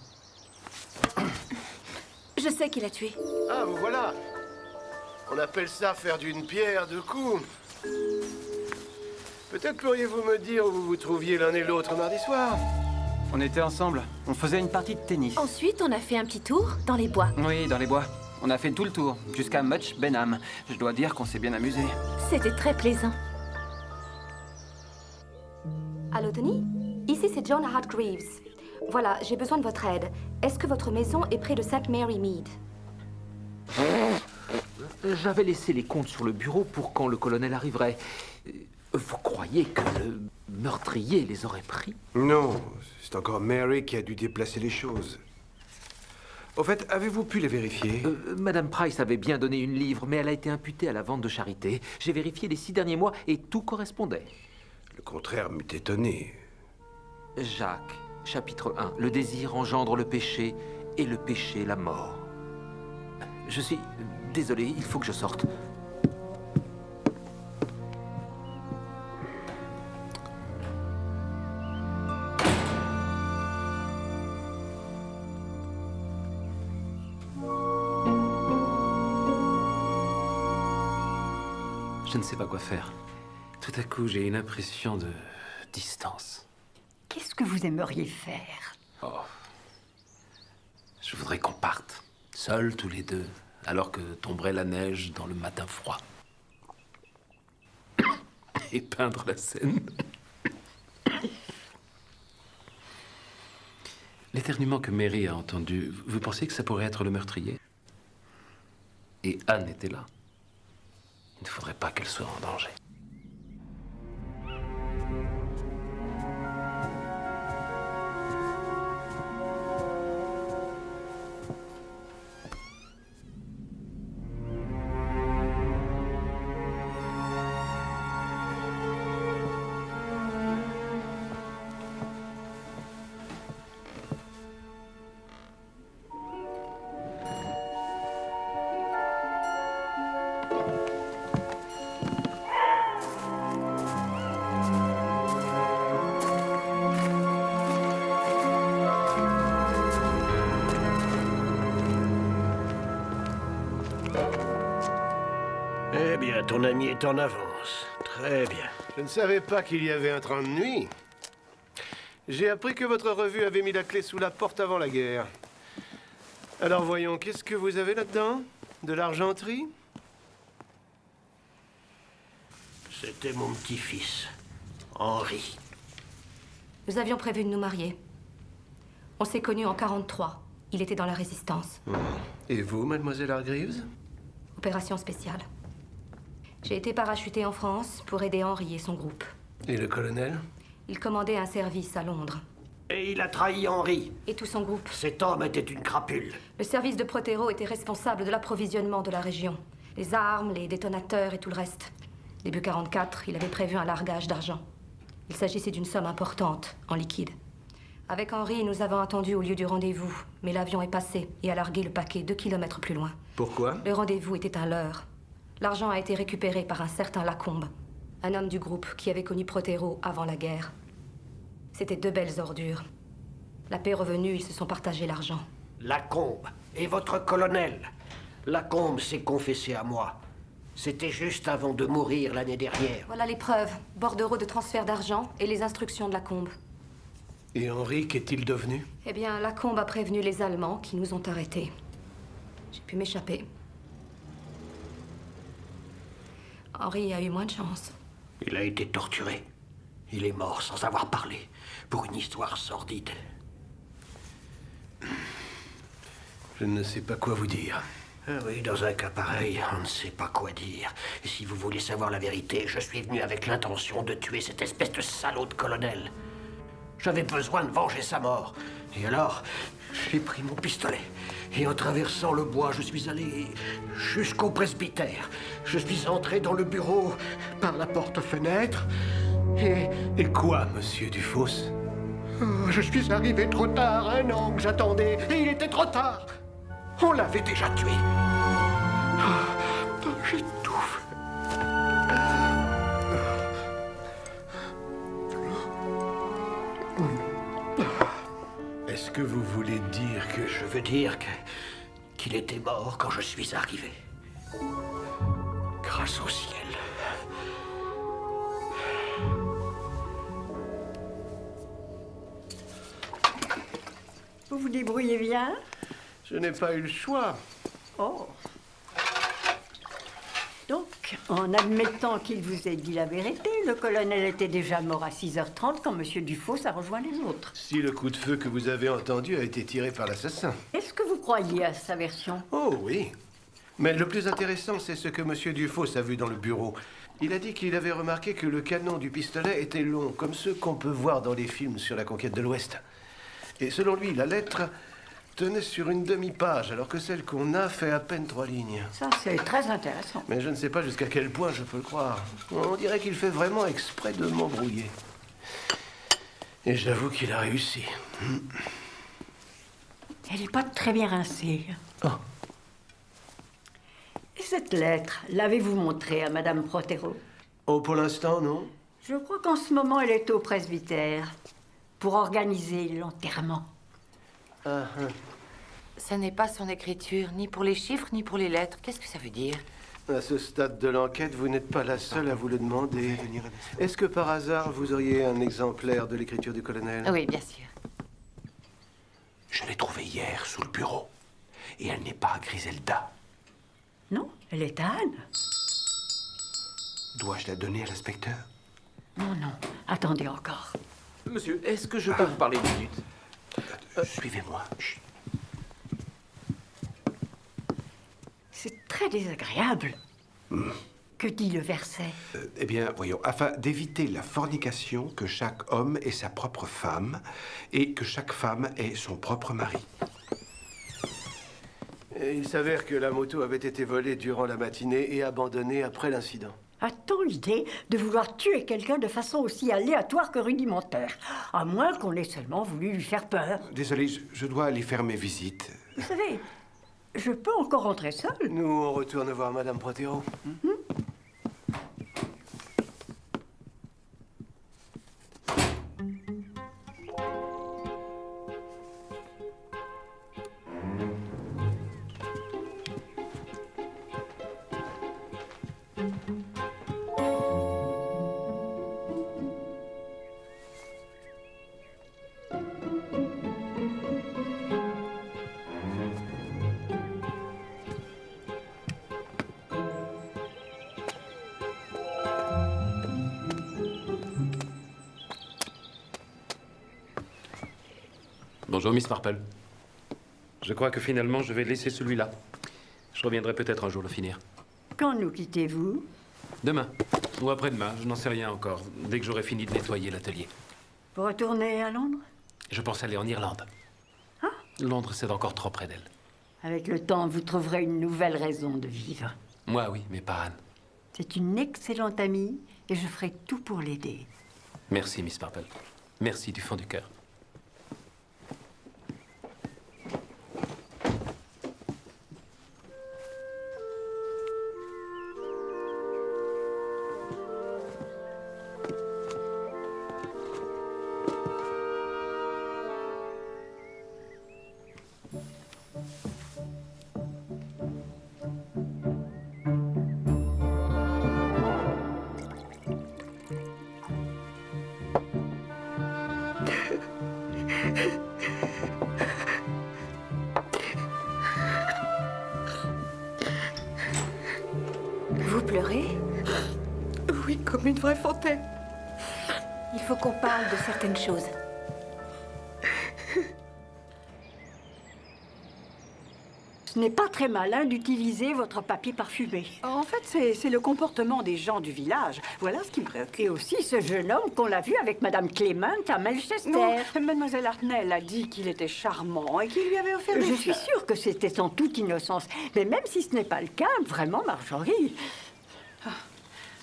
[SPEAKER 9] Je sais qui l'a tué.
[SPEAKER 13] Ah, vous voilà. On appelle ça faire d'une pierre deux coups. Peut-être pourriez-vous me dire où vous vous trouviez l'un et l'autre mardi soir?
[SPEAKER 11] On était ensemble. On faisait une partie de tennis.
[SPEAKER 9] Ensuite, on a fait un petit tour dans les bois.
[SPEAKER 11] Oui, dans les bois. On a fait tout le tour, jusqu'à Much Benham. Je dois dire qu'on s'est bien amusé.
[SPEAKER 9] C'était très plaisant. Allô, Tony? Ici, c'est John Hargreaves. Voilà, j'ai besoin de votre aide. Est-ce que votre maison est près de St. Mary Mead?
[SPEAKER 1] J'avais laissé les comptes sur le bureau pour quand le colonel arriverait. Vous croyez que le meurtrier les aurait pris?
[SPEAKER 3] Non, c'est encore Mary qui a dû déplacer les choses. Au fait, avez-vous pu les vérifier?
[SPEAKER 1] Madame Price avait bien donné une livre, mais elle a été imputée à la vente de charité. J'ai vérifié les 6 derniers mois et tout correspondait.
[SPEAKER 3] Le contraire m'eût étonné.
[SPEAKER 1] Jacques, chapitre 1. Le désir engendre le péché, et le péché la mort. Je suis désolé, il faut que je sorte.
[SPEAKER 8] Je ne sais pas quoi faire. Tout à coup, j'ai une impression de distance.
[SPEAKER 5] Qu'est-ce que vous aimeriez faire?
[SPEAKER 8] Oh. Je voudrais qu'on parte, seuls tous les deux, alors que tomberait la neige dans le matin froid. Et peindre la scène. L'éternuement que Mary a entendu, vous pensez que ça pourrait être le meurtrier? Et Anne était là. Il ne faudrait pas qu'elle soit en danger.
[SPEAKER 13] Eh bien, ton ami est en avance. Très bien. Je ne savais pas qu'il y avait un train de nuit. J'ai appris que votre revue avait mis la clé sous la porte avant la guerre. Alors voyons, qu'est-ce que vous avez là-dedans? De l'argenterie?
[SPEAKER 21] C'était mon petit-fils, Henri.
[SPEAKER 9] Nous avions prévu de nous marier. On s'est connus en 43. Il était dans la résistance.
[SPEAKER 13] Et vous, mademoiselle Hargreaves?
[SPEAKER 9] Opération spéciale. J'ai été parachutée en France pour aider Henri et son groupe.
[SPEAKER 13] Et le colonel?
[SPEAKER 9] Il commandait un service à Londres.
[SPEAKER 21] Et il a trahi Henri.
[SPEAKER 9] Et tout son groupe.
[SPEAKER 21] Cet homme était une crapule.
[SPEAKER 9] Le service de Protero était responsable de l'approvisionnement de la région. Les armes, les détonateurs et tout le reste. Début 44, il avait prévu un largage d'argent. Il s'agissait d'une somme importante, en liquide. Avec Henri, nous avons attendu au lieu du rendez-vous, mais l'avion est passé et a largué le paquet 2 kilomètres plus loin.
[SPEAKER 13] Pourquoi?
[SPEAKER 9] Le rendez-vous était un leurre. L'argent a été récupéré par un certain Lacombe, un homme du groupe qui avait connu Protero avant la guerre. C'était 2 belles ordures. La paix revenue, ils se sont partagé l'argent.
[SPEAKER 21] Lacombe et votre colonel. Lacombe s'est confessé à moi. C'était juste avant de mourir l'année dernière.
[SPEAKER 9] Voilà les preuves. Bordereau de transfert d'argent et les instructions de Lacombe.
[SPEAKER 13] Et Henri, qu'est-il devenu?
[SPEAKER 9] Eh bien, Lacombe a prévenu les Allemands qui nous ont arrêtés. J'ai pu m'échapper. Henri a eu moins de chance.
[SPEAKER 21] Il a été torturé. Il est mort sans avoir parlé, pour une histoire sordide.
[SPEAKER 13] Je ne sais pas quoi vous dire.
[SPEAKER 21] Ah oui, dans un cas pareil, on ne sait pas quoi dire. Et si vous voulez savoir la vérité, je suis venu avec l'intention de tuer cette espèce de salaud de colonel. J'avais besoin de venger sa mort. Et alors, j'ai pris mon pistolet. Et en traversant le bois, je suis allé jusqu'au presbytère. Je suis entré dans le bureau par la porte-fenêtre.
[SPEAKER 13] Et quoi, monsieur Dufosse?
[SPEAKER 21] Oh, je suis arrivé trop tard, un an que j'attendais. Et il était trop tard. On l'avait déjà tué. Oh, j'ai tout fait.
[SPEAKER 13] Est-ce que vous voulez dire que...
[SPEAKER 21] Je veux dire qu'il était mort quand je suis arrivé. Grâce au ciel.
[SPEAKER 5] Vous vous débrouillez bien?
[SPEAKER 13] Je n'ai pas eu le choix.
[SPEAKER 5] Oh. Donc, en admettant qu'il vous ait dit la vérité, le colonel était déjà mort à 6h30 quand M. Dufosse a rejoint les autres.
[SPEAKER 13] Si le coup de feu que vous avez entendu a été tiré par l'assassin.
[SPEAKER 5] Est-ce que vous croyez à sa version?
[SPEAKER 13] Oh oui. Mais le plus intéressant, c'est ce que M. Dufosse a vu dans le bureau. Il a dit qu'il avait remarqué que le canon du pistolet était long, comme ceux qu'on peut voir dans les films sur la conquête de l'Ouest. Et selon lui, la lettre tenait sur une demi-page, alors que celle qu'on a fait à peine 3 lignes.
[SPEAKER 5] Ça, c'est très intéressant.
[SPEAKER 13] Mais je ne sais pas jusqu'à quel point je peux le croire. On dirait qu'il fait vraiment exprès de m'embrouiller. Et j'avoue qu'il a réussi.
[SPEAKER 5] Elle n'est pas très bien rincée.
[SPEAKER 13] Oh.
[SPEAKER 5] Et cette lettre, l'avez-vous montrée à Madame Protero?
[SPEAKER 13] Oh, pour l'instant, non.
[SPEAKER 5] Je crois qu'en ce moment, elle est au presbytère pour organiser l'enterrement.
[SPEAKER 12] Ça n'est pas son écriture, ni pour les chiffres, ni pour les lettres. Qu'est-ce que ça veut dire?
[SPEAKER 13] À ce stade de l'enquête, vous n'êtes pas la seule à vous le demander. Est-ce que par hasard, vous auriez un exemplaire de l'écriture du colonel?
[SPEAKER 12] Oui, bien sûr.
[SPEAKER 3] Je l'ai trouvée hier sous le bureau. Et elle n'est pas à Griselda.
[SPEAKER 5] Non, elle est à Anne.
[SPEAKER 3] Dois-je la donner à l'inspecteur?
[SPEAKER 5] Non, non. Attendez encore.
[SPEAKER 1] Monsieur, est-ce que je peux vous parler une minute?
[SPEAKER 3] Suivez-moi. Chut.
[SPEAKER 5] C'est très désagréable. Que dit le verset?
[SPEAKER 3] Eh bien, voyons, afin d'éviter la fornication, que chaque homme ait sa propre femme et que chaque femme ait son propre mari.
[SPEAKER 13] Et il s'avère que la moto avait été volée durant la matinée et abandonnée après l'incident.
[SPEAKER 5] A-t-on l'idée de vouloir tuer quelqu'un de façon aussi aléatoire que rudimentaire? À moins qu'on ait seulement voulu lui faire peur.
[SPEAKER 3] Désolé, je dois aller faire mes visites.
[SPEAKER 5] Vous savez, je peux encore rentrer seule.
[SPEAKER 13] Nous, on retourne voir Madame Protero.
[SPEAKER 8] Bonjour, Miss Marple. Je crois que finalement, je vais laisser celui-là. Je reviendrai peut-être un jour le finir.
[SPEAKER 5] Quand nous quittez-vous?
[SPEAKER 8] Demain. Ou après-demain, je n'en sais rien encore. Dès que j'aurai fini de nettoyer l'atelier.
[SPEAKER 5] Vous retournez à Londres?
[SPEAKER 8] Je pense aller en Irlande. Londres, c'est encore trop près d'elle.
[SPEAKER 5] Avec le temps, vous trouverez une nouvelle raison de vivre.
[SPEAKER 8] Moi, oui, mais pas Anne.
[SPEAKER 5] C'est une excellente amie et je ferai tout pour l'aider.
[SPEAKER 8] Merci, Miss Marple. Merci du fond du cœur.
[SPEAKER 2] Vous pleurez?
[SPEAKER 10] Oui, comme une vraie fontaine.
[SPEAKER 2] Il faut qu'on parle de certaines choses.
[SPEAKER 5] Ce n'est pas très malin d'utiliser votre papier parfumé.
[SPEAKER 10] En fait, c'est le comportement des gens du village. Voilà ce qui me préoccupe.
[SPEAKER 5] Et aussi ce jeune homme qu'on l'a vu avec Madame Clement à Melchester.
[SPEAKER 10] Non, Mademoiselle Hartnell a dit qu'il était charmant et qu'il lui avait offert des
[SPEAKER 5] Je suis
[SPEAKER 10] fleurs.
[SPEAKER 5] sûre que c'était en toute innocence. Mais même si ce n'est pas le cas, vraiment, Marjorie...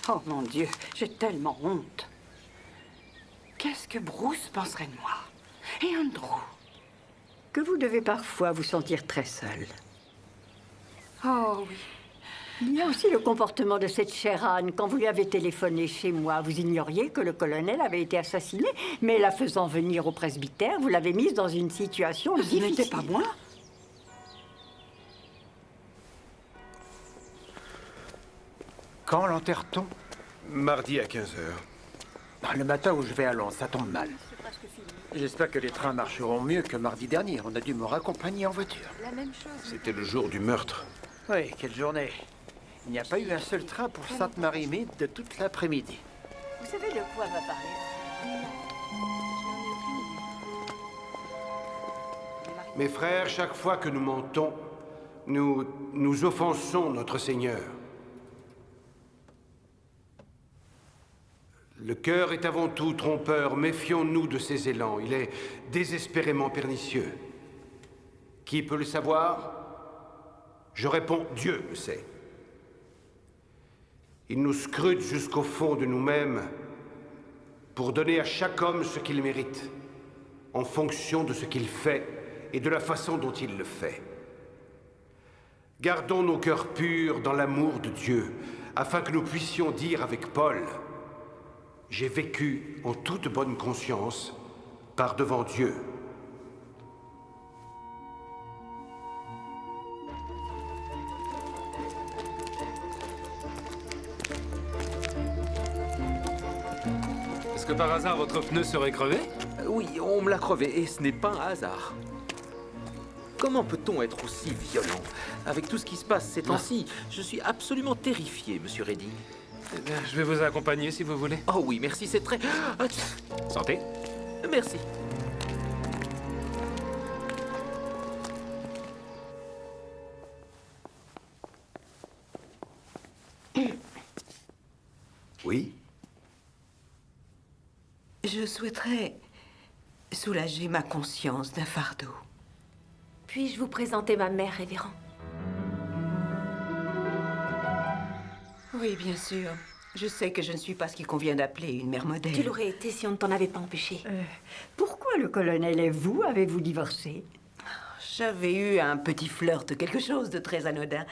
[SPEAKER 10] Oh mon Dieu, j'ai tellement honte. Qu'est-ce que Bruce penserait de moi? Et Andrew?
[SPEAKER 5] Que vous devez parfois vous sentir très seule.
[SPEAKER 10] Oh oui.
[SPEAKER 5] Il y a aussi le comportement de cette chère Anne. Quand vous lui avez téléphoné chez moi, vous ignoriez que le colonel avait été assassiné, mais la faisant venir au presbytère, vous l'avez mise dans une situation difficile.
[SPEAKER 10] Ce n'était pas moi.
[SPEAKER 19] Quand l'enterre-t-on?
[SPEAKER 3] Mardi à 15h.
[SPEAKER 19] Le matin où je vais à Londres, ça tombe mal. J'espère que les trains marcheront mieux que mardi dernier. On a dû me raccompagner en voiture.
[SPEAKER 14] La même chose.
[SPEAKER 3] C'était le jour du meurtre.
[SPEAKER 19] Oui, quelle journée. Il n'y a pas eu un seul train pour Sainte-Marie-Mide de toute l'après-midi.
[SPEAKER 5] Vous savez de quoi va parler?
[SPEAKER 3] Mes frères, chaque fois que nous mentons, nous offensons notre Seigneur. Le cœur est avant tout trompeur. Méfions-nous de ses élans. Il est désespérément pernicieux. Qui peut le savoir? Je réponds, Dieu le sait. Il nous scrute jusqu'au fond de nous-mêmes pour donner à chaque homme ce qu'il mérite, en fonction de ce qu'il fait et de la façon dont il le fait. Gardons nos cœurs purs dans l'amour de Dieu, afin que nous puissions dire avec Paul: j'ai vécu en toute bonne conscience par devant Dieu.
[SPEAKER 8] Est-ce que par hasard votre pneu serait crevé?
[SPEAKER 1] Oui, on me l'a crevé et ce n'est pas un hasard. Comment peut-on être aussi violent? Avec tout ce qui se passe ces temps-ci, je suis absolument terrifié, monsieur Redding.
[SPEAKER 8] Eh bien, je vais vous accompagner si vous voulez.
[SPEAKER 1] Oh oui, merci, c'est très...
[SPEAKER 8] Santé.
[SPEAKER 1] Merci.
[SPEAKER 3] Oui?
[SPEAKER 17] Je souhaiterais soulager ma conscience d'un fardeau.
[SPEAKER 2] Puis-je vous présenter ma mère, révérend?
[SPEAKER 17] Oui, bien sûr. Je sais que je ne suis pas ce qu'il convient d'appeler une mère modèle.
[SPEAKER 2] Tu l'aurais été si on ne t'en avait pas empêché.
[SPEAKER 5] Pourquoi le colonel et vous avez-vous divorcé?
[SPEAKER 17] J'avais eu un petit flirt, quelque chose de très anodin.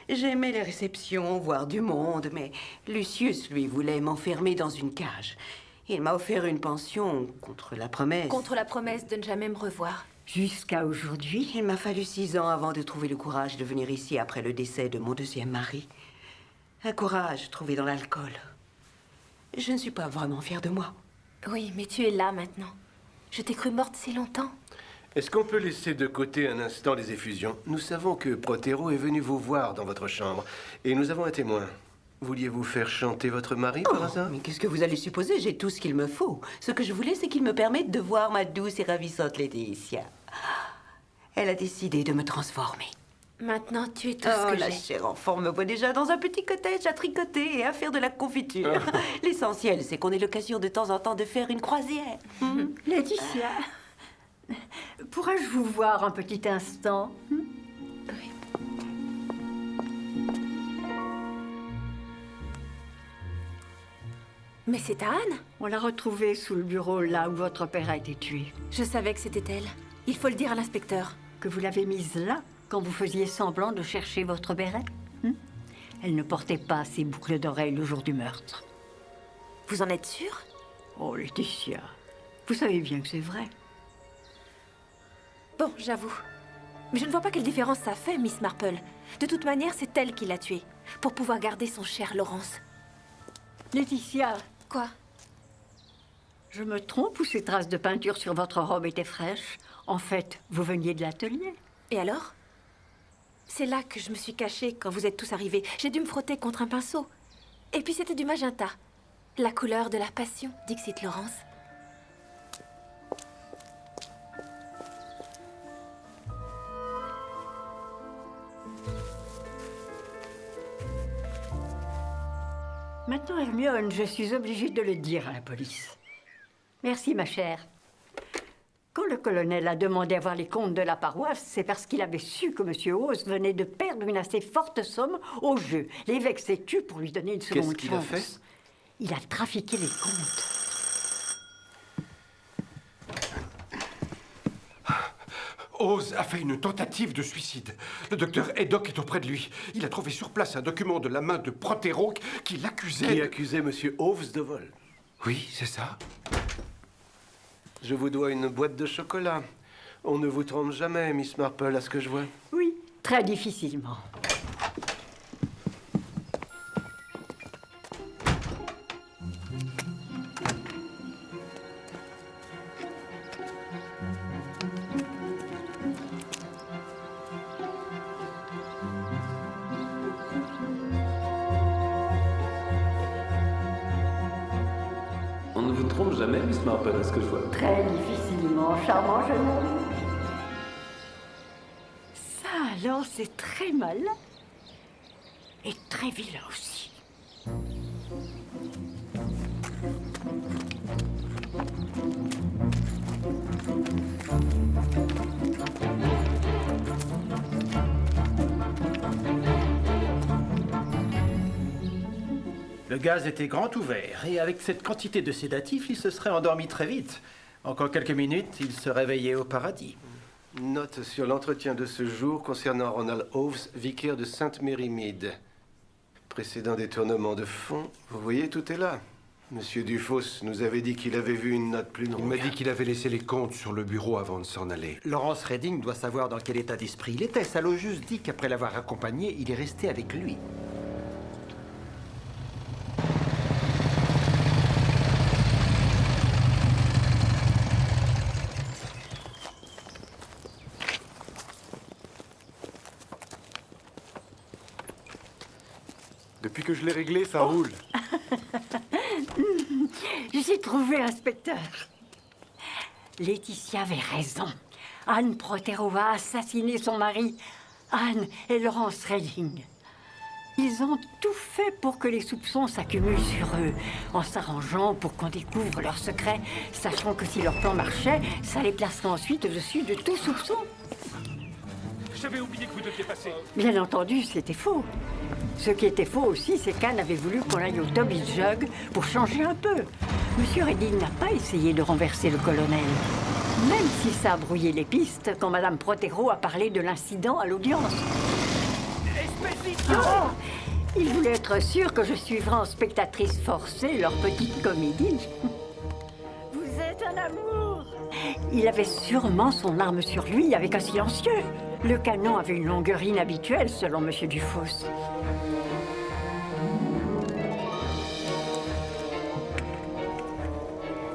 [SPEAKER 17] J'aimais les réceptions, voir du monde, mais Lucius, lui, voulait m'enfermer dans une cage. Il m'a offert une pension contre la promesse.
[SPEAKER 2] Contre la promesse de ne jamais me revoir.
[SPEAKER 5] Jusqu'à aujourd'hui?
[SPEAKER 17] Il m'a fallu 6 ans avant de trouver le courage de venir ici après le décès de mon deuxième mari. Un courage trouvé dans l'alcool. Je ne suis pas vraiment fière de moi.
[SPEAKER 2] Oui, mais tu es là maintenant. Je t'ai cru morte si longtemps.
[SPEAKER 13] Est-ce qu'on peut laisser de côté un instant les effusions? Nous savons que Protero est venu vous voir dans votre chambre, et nous avons un témoin. Vouliez-vous faire chanter votre mari, par hasard?
[SPEAKER 17] Mais qu'est-ce que vous allez supposer? J'ai tout ce qu'il me faut. Ce que je voulais, c'est qu'il me permette de voir ma douce et ravissante Laetitia. Elle a décidé de me transformer.
[SPEAKER 9] Maintenant, tu es tout ce
[SPEAKER 17] Oh,
[SPEAKER 9] que
[SPEAKER 17] la
[SPEAKER 9] j'ai.
[SPEAKER 17] chère enfant me voit déjà dans un petit cottage à tricoter et à faire de la confiture. L'essentiel, c'est qu'on ait l'occasion de temps en temps de faire une croisière.
[SPEAKER 5] Laetitia, pourrais-je vous voir un petit instant?
[SPEAKER 9] Mais c'est à Anne.
[SPEAKER 5] On l'a retrouvée sous le bureau, là où votre père a été tué.
[SPEAKER 9] Je savais que c'était elle. Il faut le dire à l'inspecteur.
[SPEAKER 5] Que vous l'avez mise là, quand vous faisiez semblant de chercher votre béret? Elle ne portait pas ses boucles d'oreilles le jour du meurtre.
[SPEAKER 9] Vous en êtes sûre?
[SPEAKER 5] Oh, Laetitia, vous savez bien que c'est vrai.
[SPEAKER 9] Bon, j'avoue. Mais je ne vois pas quelle différence ça fait, Miss Marple. De toute manière, c'est elle qui l'a tué. Pour pouvoir garder son cher Laurence.
[SPEAKER 5] Laetitia.
[SPEAKER 9] Quoi?
[SPEAKER 5] Je me trompe ou ces traces de peinture sur votre robe étaient fraîches? En fait, vous veniez de l'atelier.
[SPEAKER 9] Et alors? C'est là que je me suis cachée quand vous êtes tous arrivés. J'ai dû me frotter contre un pinceau. Et puis c'était du magenta. La couleur de la passion, Dixit Laurence.
[SPEAKER 5] Maintenant, Hermione, je suis obligée de le dire à la police. Merci, ma chère. Quand le colonel a demandé à voir les comptes de la paroisse, c'est parce qu'il avait su que M. Hawes venait de perdre une assez forte somme au jeu. L'évêque s'est tu pour lui donner une seconde chance.
[SPEAKER 13] Qu'est-ce qu'il a fait?
[SPEAKER 5] Il a trafiqué les comptes.
[SPEAKER 3] Hawes a fait une tentative de suicide. Le docteur Haddock est auprès de lui. Il a trouvé sur place un document de la main de Protero qui l'accusait...
[SPEAKER 13] Qui accusait M. Hawes de vol?
[SPEAKER 3] Oui, c'est ça.
[SPEAKER 13] Je vous dois une boîte de chocolat. On ne vous trompe jamais, Miss Marple, à ce que je vois.
[SPEAKER 5] Oui, très difficilement.
[SPEAKER 8] On ne vous trompe jamais, Miss Marple, à ce que je vois.
[SPEAKER 5] Très difficilement, charmant jeune homme. Ça alors, c'est très malin. Et très vilain aussi.
[SPEAKER 19] Le gaz était grand ouvert, et avec cette quantité de sédatifs, il se serait endormi très vite. Encore quelques minutes, il se réveillait au paradis.
[SPEAKER 13] Note sur l'entretien de ce jour concernant Ronald Hawes, vicaire de Sainte-Mérimide. Précédent détournement de fonds, vous voyez, tout est là. Monsieur Dufosse nous avait dit qu'il avait vu une note plus longue.
[SPEAKER 3] Il m'a dit qu'il avait laissé les comptes sur le bureau avant de s'en aller.
[SPEAKER 19] Laurence Redding doit savoir dans quel état d'esprit il était. Ça l'a juste dit qu'après l'avoir accompagné, il est resté avec lui.
[SPEAKER 7] Depuis que je l'ai réglé, ça roule.
[SPEAKER 5] J'ai trouvé, inspecteur. Laetitia avait raison. Anne Protero a assassiné son mari. Anne et Laurence Redding. Ils ont tout fait pour que les soupçons s'accumulent sur eux, en s'arrangeant pour qu'on découvre leurs secrets, sachant que si leur plan marchait, ça les placerait ensuite au-dessus de tout soupçon.
[SPEAKER 4] J'avais oublié que vous deviez passer.
[SPEAKER 5] Bien entendu, c'était faux. Ce qui était faux aussi, c'est qu'Anne avait voulu qu'on aille au Toby's Jug pour changer un peu. Monsieur Redding n'a pas essayé de renverser le colonel. Même si ça a brouillé les pistes quand Madame Protero a parlé de l'incident à l'audience. Oh, il voulait être sûr que je suivrais en spectatrice forcée leur petite comédie. Vous êtes un amour. Il avait sûrement son arme sur lui avec un silencieux. Le canon avait une longueur inhabituelle, selon Monsieur Dufosse.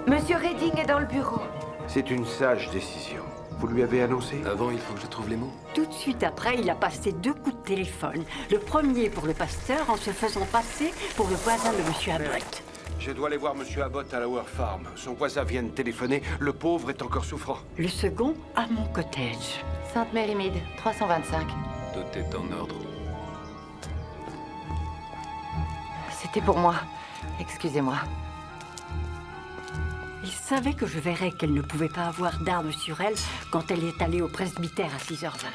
[SPEAKER 12] Monsieur Redding est dans le bureau.
[SPEAKER 3] C'est une sage décision. Vous lui avez annoncé?
[SPEAKER 8] Avant, il faut que je trouve les mots.
[SPEAKER 5] Tout de suite après, il a passé 2 coups de téléphone. Le premier pour le pasteur en se faisant passer pour le voisin de Monsieur Abbott.
[SPEAKER 3] Je dois aller voir Monsieur Abbott à la War Farm. Son voisin vient de téléphoner. Le pauvre est encore souffrant.
[SPEAKER 5] Le second à mon cottage.
[SPEAKER 12] Sainte-Mary-Mead, 325.
[SPEAKER 8] Tout est en ordre.
[SPEAKER 12] C'était pour moi. Excusez-moi.
[SPEAKER 5] Il savait que je verrais qu'elle ne pouvait pas avoir d'armes sur elle quand elle est allée au presbytère à 6h20.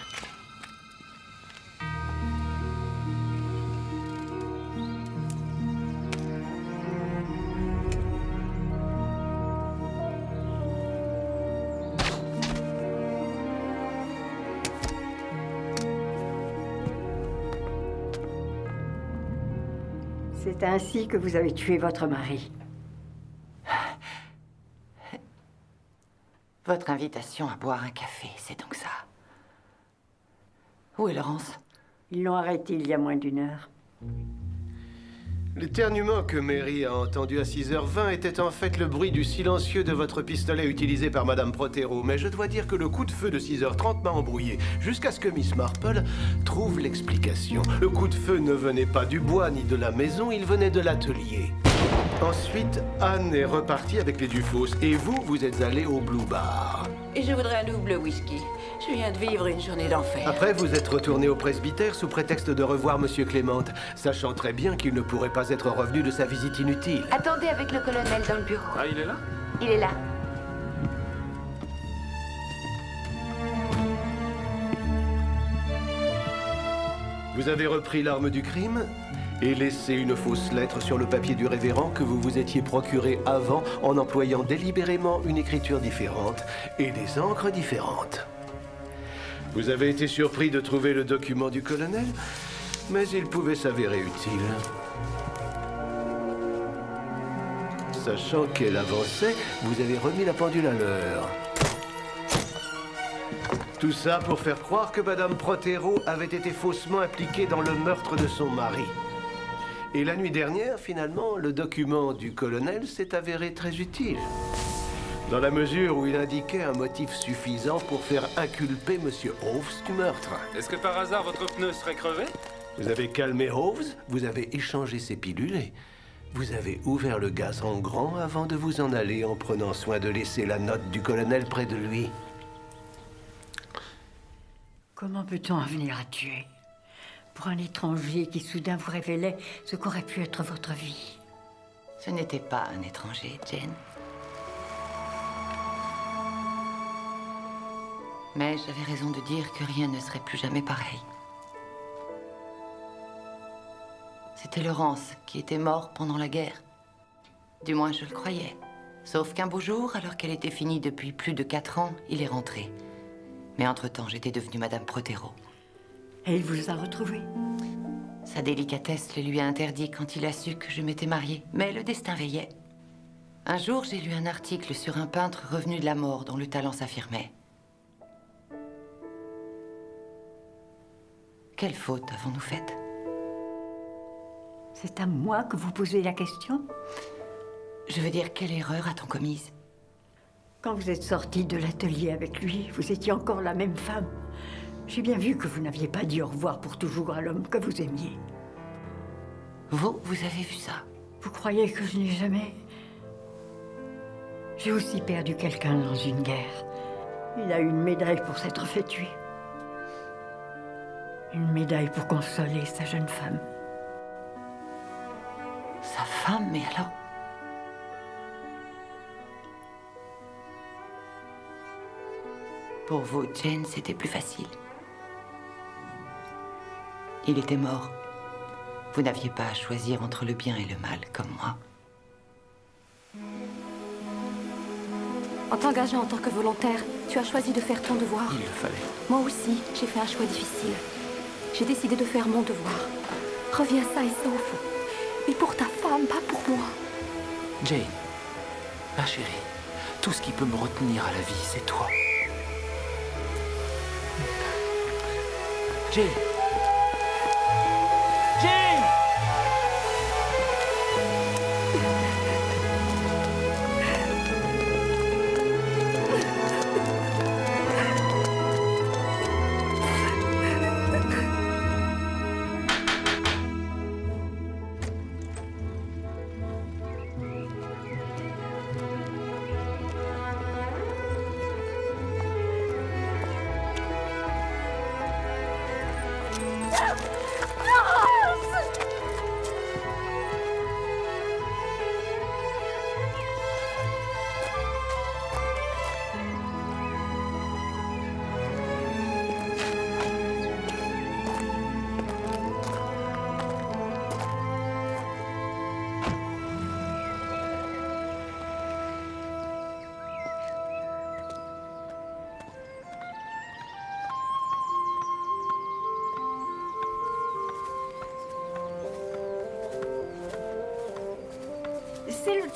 [SPEAKER 5] C'est ainsi que vous avez tué votre mari.
[SPEAKER 12] Votre invitation à boire un café, c'est donc ça. Où est Laurence?
[SPEAKER 5] Ils l'ont arrêté il y a moins d'1 heure.
[SPEAKER 13] L'éternuement que Mary a entendu à 6h20 était en fait le bruit du silencieux de votre pistolet utilisé par Madame Protero. Mais je dois dire que le coup de feu de 6h30 m'a embrouillé, jusqu'à ce que Miss Marple trouve l'explication. Le coup de feu ne venait pas du bois ni de la maison, il venait de l'atelier. Ensuite, Anne est repartie avec les Dufos, et vous, vous êtes allé au Blue Bar.
[SPEAKER 17] Et je voudrais un double whisky. Je viens de vivre une journée d'enfer.
[SPEAKER 13] Après, vous êtes retourné au presbytère sous prétexte de revoir Monsieur Clément, sachant très bien qu'il ne pourrait pas être revenu de sa visite inutile.
[SPEAKER 12] Attendez avec le colonel dans le bureau.
[SPEAKER 8] Ah, il est là?
[SPEAKER 12] Il est là.
[SPEAKER 13] Vous avez repris l'arme du crime et laissé une fausse lettre sur le papier du révérend que vous vous étiez procuré avant en employant délibérément une écriture différente et des encres différentes. Vous avez été surpris de trouver le document du colonel, mais il pouvait s'avérer utile. Sachant qu'elle avançait, vous avez remis la pendule à l'heure. Tout ça pour faire croire que Madame Protero avait été faussement impliquée dans le meurtre de son mari. Et la nuit dernière, finalement, le document du colonel s'est avéré très utile. Dans la mesure où il indiquait un motif suffisant pour faire inculper Monsieur Hoves du meurtre.
[SPEAKER 8] Est-ce que par hasard votre pneu serait crevé?
[SPEAKER 13] Vous avez calmé Hoves, vous avez échangé ses pilules et vous avez ouvert le gaz en grand avant de vous en aller en prenant soin de laisser la note du colonel près de lui.
[SPEAKER 5] Comment peut-on en venir à tuer? Pour un étranger qui soudain vous révélait ce qu'aurait pu être votre vie.
[SPEAKER 12] Ce n'était pas un étranger, Jane. Mais j'avais raison de dire que rien ne serait plus jamais pareil. C'était Laurence qui était mort pendant la guerre. Du moins, je le croyais. Sauf qu'un beau jour, alors qu'elle était finie depuis plus de 4 ans, il est rentré. Mais entre-temps, j'étais devenue Madame Protero.
[SPEAKER 5] Et il vous a retrouvé?
[SPEAKER 12] Sa délicatesse le lui a interdit quand il a su que je m'étais mariée. Mais le destin veillait. Un jour, j'ai lu un article sur un peintre revenu de la mort dont le talent s'affirmait. Quelle faute avons-nous faite?
[SPEAKER 5] C'est à moi que vous posez la question?
[SPEAKER 12] Je veux dire, quelle erreur a-t-on commise?
[SPEAKER 5] Quand vous êtes sortie de l'atelier avec lui, vous étiez encore la même femme. J'ai bien vu que vous n'aviez pas dit au revoir pour toujours à l'homme que vous aimiez.
[SPEAKER 12] Vous avez vu ça?
[SPEAKER 5] Vous croyez que je n'ai jamais... J'ai aussi perdu quelqu'un dans une guerre. Il a eu une médaille pour s'être fait tuer. Une médaille pour consoler sa jeune femme.
[SPEAKER 12] Sa femme, mais alors... Pour vous, Jane, c'était plus facile. Il était mort. Vous n'aviez pas à choisir entre le bien et le mal, comme moi.
[SPEAKER 9] En t'engageant en tant que volontaire, tu as choisi de faire ton devoir.
[SPEAKER 8] Il le fallait.
[SPEAKER 9] Moi aussi, j'ai fait un choix difficile. J'ai décidé de faire mon devoir. Reviens sain et sauf. Et pour ta femme, pas pour moi.
[SPEAKER 1] Jane, ma chérie, tout ce qui peut me retenir à la vie, c'est toi. Jane! Jane!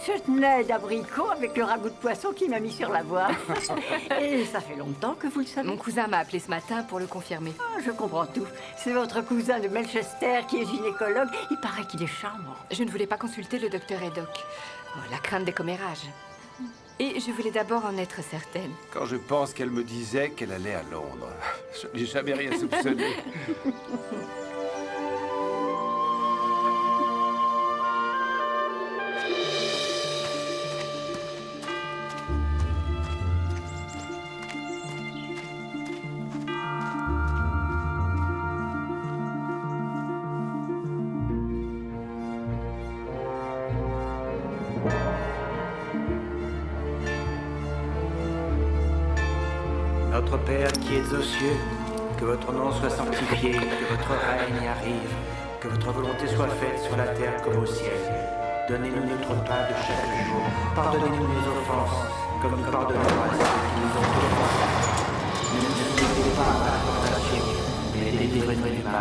[SPEAKER 5] chutney d'abricot avec le ragoût de poisson qui m'a mis sur la voie. Et ça fait longtemps que vous le savez.
[SPEAKER 14] Mon cousin m'a appelé ce matin pour le confirmer.
[SPEAKER 5] Ah, je comprends tout. C'est votre cousin de Melchester qui est gynécologue. Il paraît qu'il est charmant.
[SPEAKER 14] Je ne voulais pas consulter le docteur Haddock. Oh, la crainte des commérages. Et je voulais d'abord en être certaine.
[SPEAKER 13] Quand je pense qu'elle me disait qu'elle allait à Londres, je n'ai jamais rien soupçonné.
[SPEAKER 19] Notre Père qui es aux cieux, que votre nom soit sanctifié, que votre règne arrive, que votre volonté soit faite sur la terre comme au ciel. Donnez-nous notre pain de chaque jour. Pardonnez-nous nos offenses, comme nous pardonnons à ceux qui nous ont offensés. Ne nous mettez pas à la tentation, mais délivrez-nous du mal.